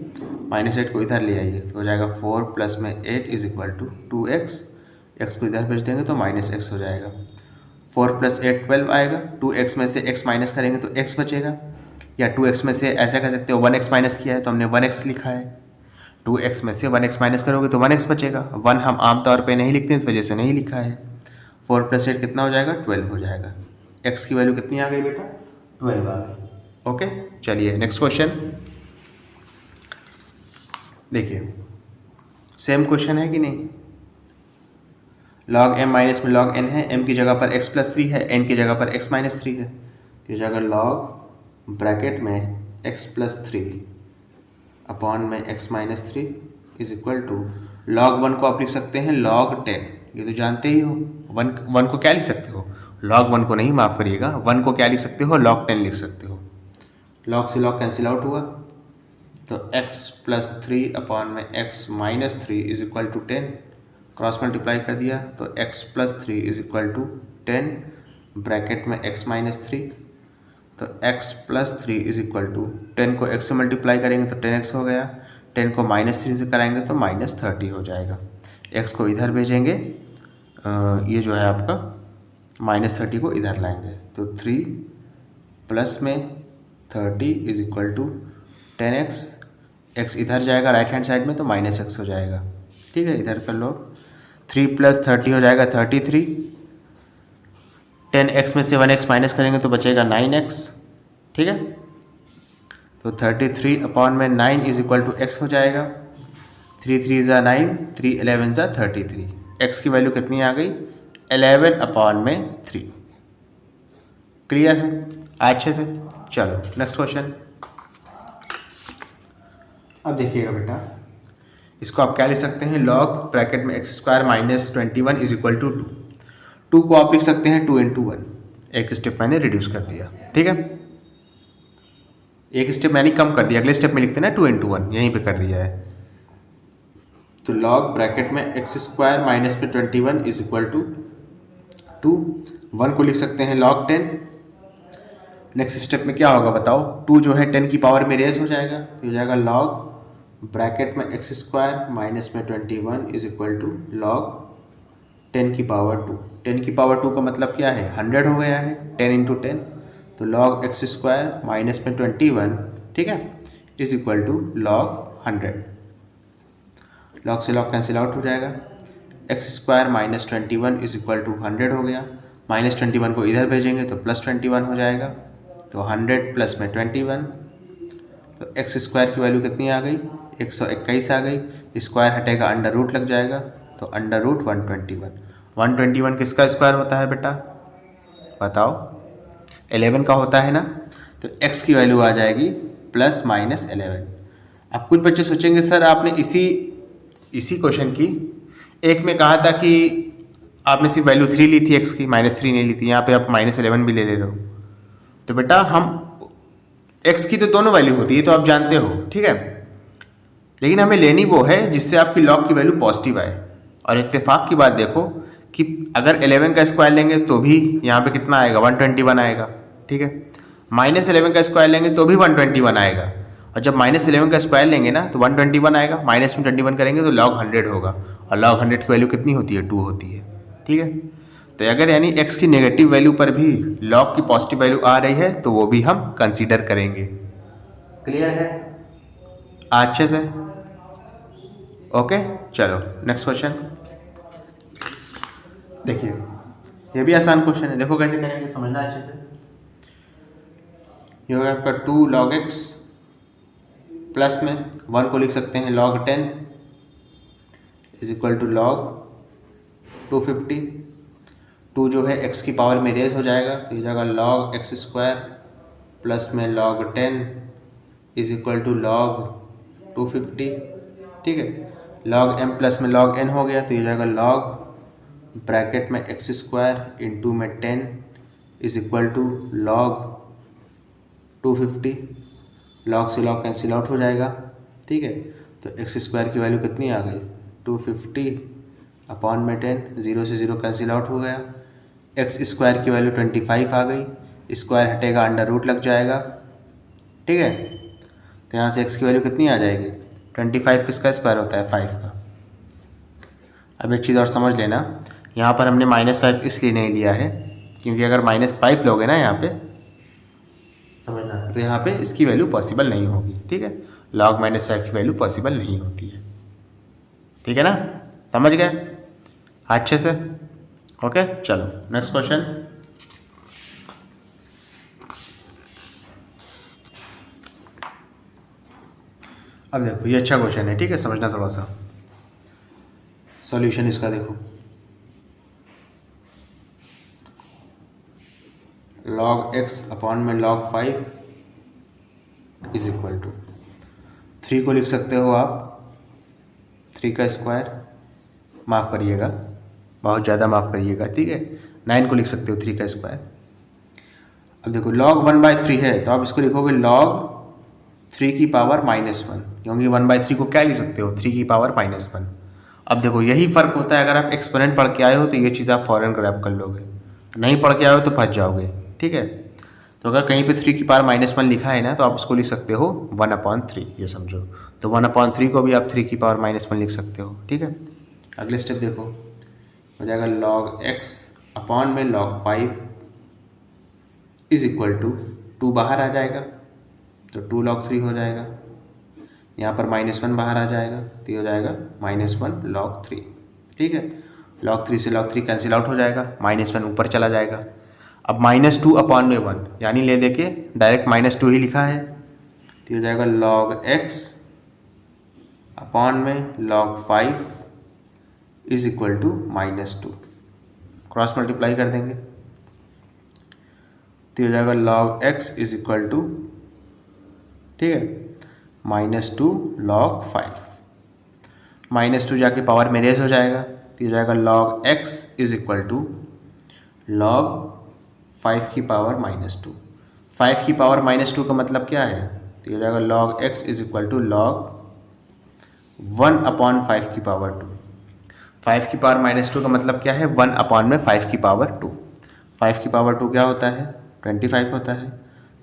-8 को इधर ले आइए तो हो जाएगा 4 प्लस में 8 is equal to 2x, x को इधर भेज देंगे तो -x हो जाएगा, 4 प्लस 8 12 आएगा, 2x में से x माइनस करेंगे तो x बचेगा, या 2x में से ऐसा कर सकते हो 1x माइनस किया है तो हमने 1x लिखा है, 2x में से 1x माइनस करोगे तो 1x बचेगा, 1 हम आमतौर पे नहीं लिखते, इस वजह से नहीं लिखा है। 4 प्लस 8 कितना हो जाएगा, 12 हो जाएगा, x की वैल्यू कितनी आ गई बेटा, 12 आ गई। ओके, चलिए नेक्स्ट क्वेश्चन देखिए, सेम क्वेश्चन है कि नहीं, log m माइनस में log n है, m की जगह पर x प्लस 3 है, n की जगह पर x माइनस 3 है, तो जगह log ब्रैकेट में x प्लस 3 अपॉन में x minus 3 is equal to, log 1 को आप लिख सकते हैं log 10, ये तो जानते ही हो, 1 को क्या लिख सकते हो, log 1 को नहीं, माफ़ करिएगा, 1 को क्या लिख सकते हो, log 10 लिख सकते हो, log से log कैंसिल आउट हुआ, तो x प्लस 3 अपॉन में x minus 3 is equal to 10, cross multiply कर दिया तो x plus 3 is equal to 10, bracket में x माइनस 3, तो x plus 3 is equal to 10 को x से मल्टीप्लाई करेंगे तो 10x हो गया, 10 को -3 से कराएंगे तो -30 हो जाएगा, x को इधर भेजेंगे, ये जो है आपका -30 को इधर लाएंगे, तो 3 प्लस में 30 is equal to 10x, x इधर जाएगा राइट हैंड साइड में तो -x हो जाएगा, ठीक है, इधर कर लो, 3 प्लस 30 हो जाएगा 33, 10x में से 1x माइनस करेंगे तो बचेगा 9x, ठीक है, तो 33 अपॉन में 9 इज इक्वल टू x हो जाएगा, 3 3 ज़ा 9, 3 11 ज़ा 33, x की वैल्यू कितनी आ गई, 11 अपॉन में 3। क्लियर है अच्छे से, चलो नेक्स्ट क्वेश्चन। अब देखिएगा बेटा, इसको आप क्या लिख सकते हैं, log ब्रैकेट में x square minus 21 is equal to 2, 2 को आप लिख सकते हैं 2 इंटू 1, एक स्टेप मैंने रिड्यूस कर दिया, ठीक है, एक स्टेप मैंने कम कर दिया, अगले स्टेप में लिखते हैं ना 2 इंटू 1, यहीं पे कर दिया है। तो लॉग ब्रैकेट में एक्स स्क्वायर माइनस में 21 इज इक्वल टू 2, 1 को लिख सकते हैं log 10। नेक्स्ट स्टेप में क्या होगा बताओ, 2 जो है 10 की पावर में रेज हो जाएगा, तो हो जाएगा log ब्रैकेट में एक्स स्क्वायर माइनस में 21 इज इक्वल टू log 10 की पावर 2। 10 की पावर 2 का मतलब क्या है, 100 हो गया है, 10 इंटू 10, तो log एक्स स्क्वायर माइनस में 21, ठीक है, is equal to log 100। Log से लॉग कैंसिल आउट हो जाएगा, x square minus 21 is equal to 100 हो गया, माइनस 21 को इधर भेजेंगे तो प्लस 21 हो जाएगा, तो 100 प्लस में 21, तो एक्स स्क्वायर की वैल्यू कितनी आ गई, 121 आ गई, स्क्वायर हटेगा अंडर रूट लग जाएगा, तो अंडर रूट 121। 121 किसका स्क्वायर होता है बेटा बताओ, 11 का होता है ना, तो x की वैल्यू आ जाएगी प्लस माइनस 11। अब कुछ बच्चे सोचेंगे सर आपने इसी क्वेश्चन की एक में कहा था कि आपने सिर्फ वैल्यू 3 ली थी x की, -3 नहीं ली थी, यहाँ पे आप -11 भी ले रहे हो। तो बेटा हम x की तो दोनों वैल्यू होती है तो आप जानते हो, ठीक है, लेकिन हमें लेनी वो है जिससे आपकी लॉग की वैल्यू पॉजिटिव आए। और इत्तेफाक की बात देखो कि अगर 11 का स्क्वायर लेंगे तो भी यहाँ पे कितना आएगा, 121 आएगा, ठीक है, -11 का स्क्वायर लेंगे तो भी 121 आएगा, और जब -11 का स्क्वायर लेंगे ना तो 121 आएगा, माइनस में 21 करेंगे तो log 100 होगा, और log 100 की वैल्यू कितनी होती है, 2 होती है, ठीक है। तो अगर यानी x की नेगेटिव वैल्यू पर भी log की पॉजिटिव वैल्यू आ रही है तो वो भी हम कंसीडर करेंगे। क्लियर है अच्छे से, ओके। चलो नेक्स्ट क्वेश्चन देखिए, ये भी आसान क्वेश्चन है, देखो कैसे करेंगे, समझना अच्छे से। ये होगा आपका 2 log x, प्लस में 1 को लिख सकते हैं log 10 is equal to log 250। 2 जो है x की पावर में रेज हो जाएगा, तो ये जाएगा log x स्क्वायर प्लस में log 10 is equal to log 250, ठीक है, log m प्लस में log n हो गया, तो ये जाएगा log ब्रैकेट में x स्क्वायर इंटू में 10 is equal to log 250, log से log कैंसिल आउट हो जाएगा, ठीक है, तो एक्स स्क्वायर की वैल्यू कितनी आ गई, 250 अपॉन में 10, 0 से 0 कैंसिल आउट हो गया, एक्स स्क्वायर की वैल्यू 25 आ गई, स्क्वायर हटेगा अंडर रूट लग जाएगा, ठीक है, तो यहाँ से एक्स की वैल्यू कितनी आ जाएगी, 25 किसका स्क्वायर होता है, 5 का। अब एक चीज़ और समझ लेना, यहाँ पर हमने -5 इसलिए नहीं लिया है क्योंकि अगर -5 लोगे ना यहाँ पे, समझना, तो यहाँ पे इसकी वैल्यू पॉसिबल नहीं होगी, ठीक है, log -5 की वैल्यू पॉसिबल नहीं होती है, ठीक है ना, समझ गए अच्छे से, ओके। चलो नेक्स्ट क्वेश्चन, अब देखो ये अच्छा क्वेश्चन है, ठीक है, समझना थोड़ा सा, सॉल्यूशन इसका देखो, log x अपॉन में log 5 इज इक्वल टू 3 को लिख सकते हो आप 3 का स्क्वायर, माफ़ करिएगा बहुत ज़्यादा माफ़ करिएगा, ठीक है, 9 को लिख सकते हो 3 का स्क्वायर। अब देखो log 1/3 है तो आप इसको लिखोगे log 3 की पावर -1, क्योंकि 1/3 को क्या लिख सकते हो, 3 की पावर -1। अब देखो यही फ़र्क होता है, अगर आप एक्सपोनेंट पढ़ के आए हो तो ये चीज़ आप फ़ौरन ग्रैब कर लोगे, नहीं पढ़ के आए हो तो फंस जाओगे, ठीक है। तो अगर कहीं पे 3 की पावर -1 लिखा है ना तो आप उसको लिख सकते हो 1/3, ये समझो, तो 1/3 को भी आप 3 की पावर -1 लिख सकते हो, ठीक है। अगले स्टेप देखो, हो जाएगा log x अपॉन में log 5 इज इक्वल टू 2 बाहर आ जाएगा तो 2 log 3 हो जाएगा, यहाँ पर -1 बाहर आ जाएगा तो ये हो जाएगा -1 log 3, ठीक है, log 3 से log 3 कैंसिल आउट हो जाएगा, -1 ऊपर चला जाएगा। अब -2 अपॉन में 1 यानी ले देके डायरेक्ट -2 ही लिखा है, तो हो जाएगा log x अपॉन में log 5 is equal to -2, cross multiply कर देंगे तो हो जाएगा log x is equal to, ठीक है, -2 log 5, -2 जाके पावर में रेज हो जाएगा तो हो जाएगा log x is equal to log 5 की पावर -2। 5 की पावर -2 का मतलब क्या है? तो ये हो जाएगा log x is equal to log 1/5 की पावर 2। 5 की पावर -2 का मतलब क्या है? 1/5 की पावर 2। 5 की पावर 2 क्या होता है? 25 होता है।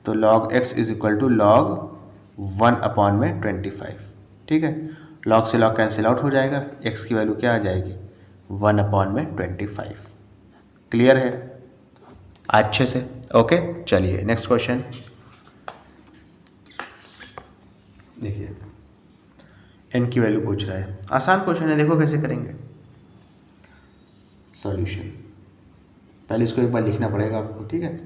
तो log x is equal to log 1/25। ठीक है, log से log कैंसिल आउट हो जाएगा, x की वैल्यू क्या आ जाएगी? 1/25। क्लियर है अच्छे से? ओके, चलिए नेक्स्ट क्वेश्चन देखिए। n की वैल्यू पूछ रहा है, आसान क्वेश्चन है, देखो कैसे करेंगे सॉल्यूशन। पहले इसको एक बार लिखना पड़ेगा आपको, ठीक है।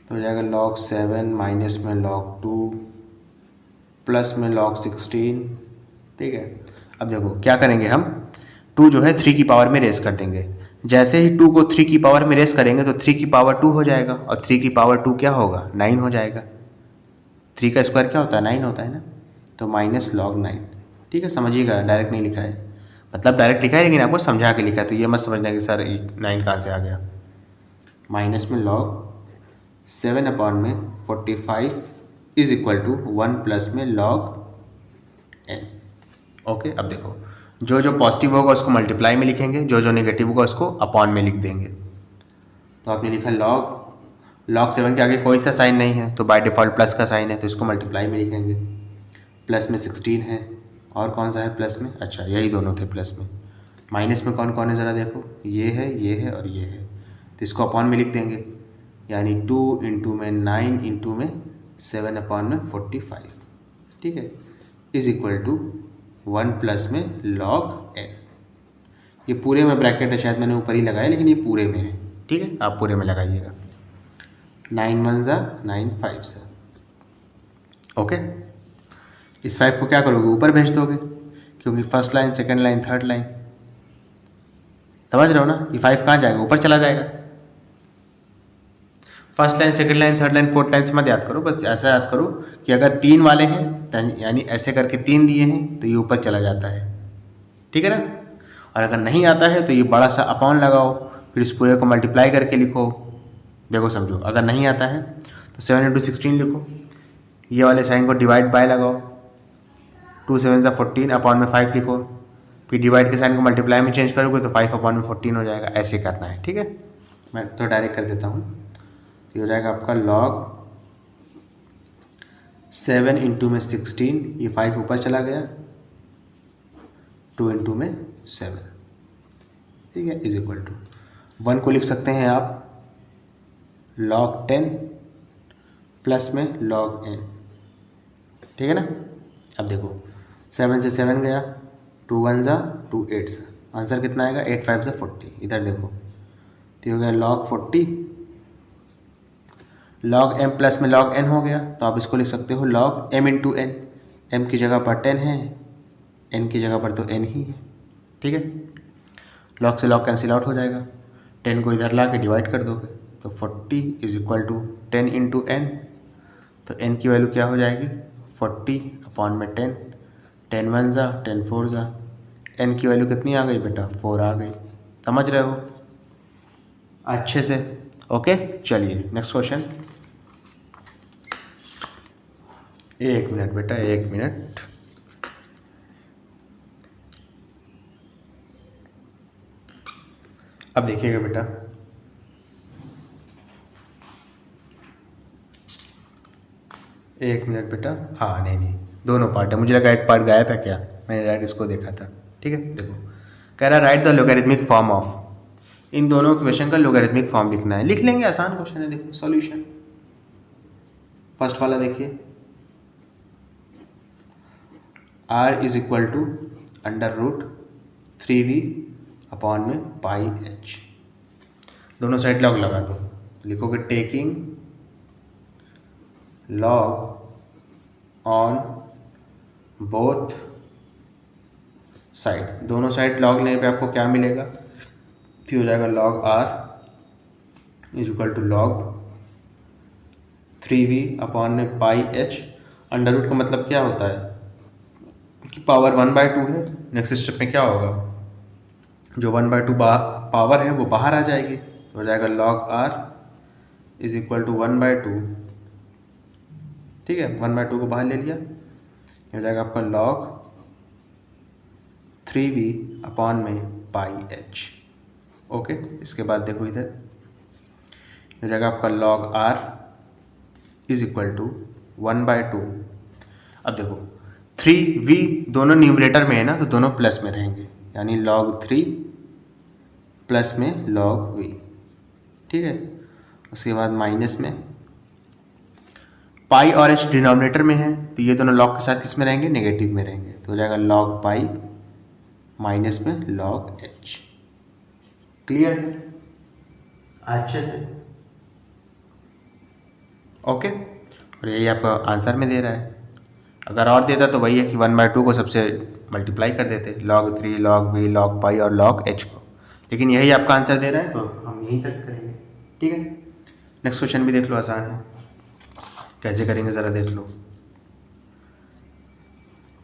तो हो जाएगा log 7 माइनस में log 2 प्लस में log 16। ठीक है, अब देखो क्या करेंगे हम, 2 जो है 3 की पावर में रेस कर देंगे। जैसे ही 2 को 3 की पावर में रेस करेंगे तो 3 की पावर 2 हो जाएगा, और 3 की पावर 2 क्या होगा? 9 हो जाएगा। 3 का स्क्वायर क्या होता है? 9 होता है ना, तो माइनस log 9। ठीक है, समझिएगा, डायरेक्ट नहीं लिखा है, मतलब डायरेक्ट लिखा है लेकिन आपको समझा के लिखा है, तो ये मत समझना कि सर 9 कहाँ से आ गया। माइनस में log 7/45 is equal to 1 plus में log n। ओके, अब देखो जो जो पॉजिटिव होगा उसको मल्टीप्लाई में लिखेंगे, जो जो नेगेटिव होगा उसको अपॉन में लिख देंगे। तो आपने लिखा log 7 के आगे कोई सा साइन नहीं है, तो बाय डिफ़ॉल्ट प्लस का साइन है, तो इसको मल्टीप्लाई में लिखेंगे। प्लस में 16 है, और कौन सा है प्लस में? अच्छा, यही दोनों थे प्लस में। माइनस में कौन कौन है ज़रा देखो, ये है और ये है, तो इसको अपॉन में लिख देंगे, यानी 2 इंटू में 9 इंटू में 7/45। ठीक है, इज इक्वल टू 1 प्लस में log n। ये पूरे में ब्रैकेट है, शायद मैंने ऊपर ही लगाया, लेकिन ये पूरे में है। ठीक है, आप पूरे में लगाइएगा। 9 1 ज़ा 9 5 ज़ा। ओके, इस 5 को क्या करोगे? ऊपर भेज दोगे, क्योंकि first line, second line, third line, समझ रहे हो ना? ये 5 कहाँ जाएगा? ऊपर चला जाएगा। First line, second line, third line, fourth line से मत याद करो, बस ऐसा याद करो कि अगर 3 वाले हैं, यानी ऐसे करके 3 दिए हैं, तो ये ऊपर चला जाता है। ठीक है ना? और अगर नहीं आता है तो ये बड़ा सा अपॉन लगाओ, फिर इस पूरे को मल्टीप्लाई करके लिखो। देखो समझो, अगर नहीं आता है तो 7 इंटू 16 लिखो, ये वाले साइन को डिवाइड बाय लगाओ, 2 7 ज़ा 14 अपॉन में 5 लिखो, फिर डिवाइड के साइन को मल्टीप्लाई में चेंज करोगे तो 5 अपॉन में 14 हो जाएगा। ऐसे करना है, ठीक है। मैं तो डायरेक्ट कर देता हूँ, तो हो जाएगा आपका log 7 इंटू में 16, ये 5 ऊपर चला गया, 2 इंटू में 7। ठीक है, इज इक्वल टू 1 को लिख सकते हैं आप log 10 प्लस में log n। ठीक है ना? अब देखो 7 से 7 गया, 2 1 ज़ा 2 8 ज़ा, आंसर कितना आएगा? 8 5 ज़ा 40। इधर देखो, तो हो गया log 40, log m प्लस में log n हो गया, तो आप इसको लिख सकते हो log m into n। m की जगह पर 10 है, n की जगह पर तो n ही है। ठीक है, log से log कैंसिल आउट हो जाएगा, 10 को इधर ला के डिवाइड कर दोगे तो 40 is equal to 10 into n। तो n की वैल्यू क्या हो जाएगी? 40 अपॉन में 10, 10 1 ज़ा 10 4 ज़ा, n की वैल्यू कितनी आ गई बेटा? 4 आ गई। समझ रहे हो अच्छे से? ओके, चलिए नेक्स्ट क्वेश्चन। 1 मिनट बेटा, 1 मिनट। अब देखिएगा बेटा, एक मिनट बेटा। हाँ नहीं, दोनों पार्ट है, मुझे लगा एक पार्ट गायब है क्या, मैंने डायरेक्ट इसको देखा था। ठीक है, देखो कह रहा है write the logarithmic form of, इन दोनों इक्वेशन का लोगरिथमिक फॉर्म लिखना है। लिख लेंगे, आसान क्वेश्चन है। देखो सॉल्यूशन, फर्स्ट वाला देखिए, r is equal to √3v upon में पाई h। दोनों साइड लॉग लगा दो, लिखोगे taking log on both side. दोनों साइड लॉग लेने पे आपको क्या मिलेगा? तो हो जाएगा log r is equal to log 3v upon में पाई h। अंडर रूट का मतलब क्या होता है कि पावर 1/2 है। नेक्स्ट स्टेप में क्या होगा? जो 1/2 पावर है वो बाहर आ जाएगी, तो हो जाएगा log r is equal to 1/2, ठीक है, 1/2 को बाहर ले लिया, हो जाएगा आपका log 3v अपॉन में पाई h। ओके, इसके बाद देखो इधर हो जाएगा आपका log r is equal to 1/2। अब देखो 3v दोनों न्यूमरेटर में है ना, तो दोनों प्लस में रहेंगे, यानी log 3 प्लस में log v, ठीक है। उसके बाद माइनस में पाई और h डिनोमिनेटर में है, तो ये दोनों log के साथ किस में रहेंगे, नेगेटिव में रहेंगे, तो हो जाएगा log पाई माइनस में log h। क्लियर है अच्छे से? ओके, और यही आपका आंसर में दे रहा है। अगर और देता तो वही है कि 1/2 को सबसे मल्टीप्लाई कर देते, log 3 log v log पाई और log h को, लेकिन यही आपका आंसर दे रहा है, तो हम यहीं तक करेंगे, ठीक है। नेक्स्ट क्वेश्चन भी देख लो, आसान है, कैसे करेंगे ज़रा देख लो।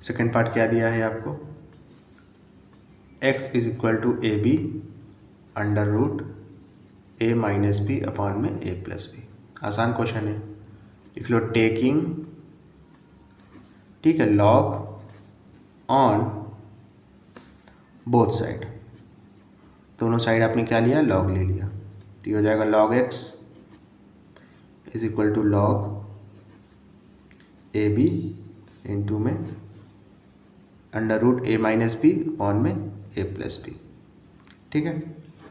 सेकंड पार्ट क्या दिया है आपको, x is equal to A B under root a minus B upon में a प्लस बी। आसान क्वेश्चन है, लिख लो टेकिंग, ठीक है, log ऑन बोथ साइड, दोनों साइड आपने क्या लिया, log ले लिया, तो ये हो जाएगा log x is equal to log A b into में under root a minus B upon में a प्लस बी, ठीक है।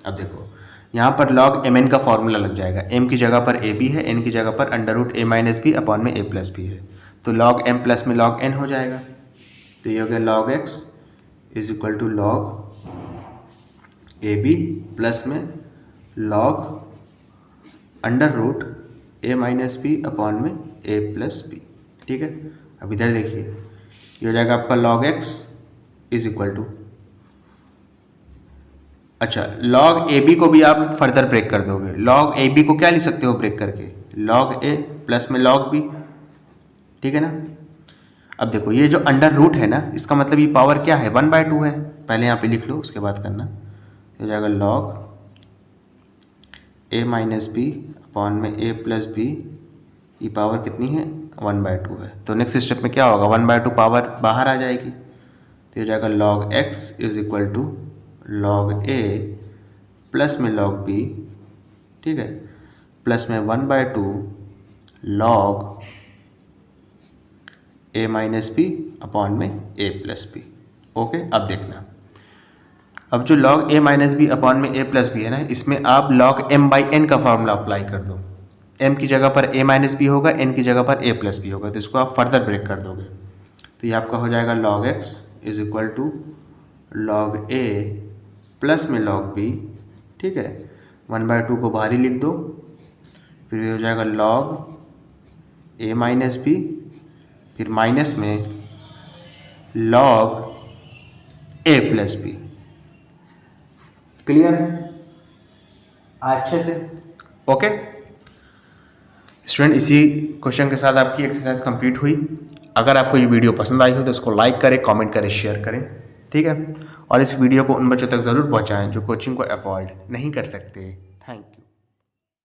अब देखो यहाँ पर log mn का फॉर्मूला लग जाएगा, m की जगह पर a b है, n की जगह पर under root a minus B upon में a प्लस बी है, तो log m प्लस में log n हो जाएगा, तो ये हो गया log x is equal to log A B plus में log under root a minus B upon में a प्लस बी, ठीक है। अब इधर देखिए, ये हो जाएगा आपका log x is equal to, अच्छा log ए बी को भी आप फर्दर ब्रेक कर दोगे, log ए बी को क्या लिख सकते हो ब्रेक करके, log a प्लस में log b, ठीक है ना। अब देखो ये जो अंडर रूट है ना, इसका मतलब ये पावर क्या है, 1/2 है, पहले यहाँ पे लिख लो उसके बाद करना, हो जाएगा log a minus B upon में a प्लस बी, ये पावर कितनी है, 1/2 है, तो नेक्स्ट स्टेप में क्या होगा, 1/2 पावर बाहर आ जाएगी, तो हो जाएगा log x is equal to log a plus में log b, ठीक है, प्लस में 1/2 log a minus B upon में a प्लस बी। ओके, अब देखना, अब जो log a minus B upon में a प्लस बी है ना, इसमें आप log m/n का फॉर्मूला अप्लाई कर दो, m की जगह पर a माइनस बी होगा, n की जगह पर a प्लस बी होगा, तो इसको आप फर्दर ब्रेक कर दोगे, तो ये आपका हो जाएगा log x is equal to log a plus में log b, ठीक है, 1/2 को बाहर ही लिख दो, फिर ये हो जाएगा log a माइनस बी, फिर माइनस में log a plus B. Clear है अच्छे से? ओके स्टूडेंट, इसी क्वेश्चन के साथ आपकी एक्सरसाइज कंप्लीट हुई। अगर आपको ये वीडियो पसंद आई हो तो इसको लाइक करें, कमेंट करें, शेयर करें, ठीक है, और इस वीडियो को उन बच्चों तक ज़रूर पहुंचाएं जो कोचिंग को अफोर्ड नहीं कर सकते। Thank you.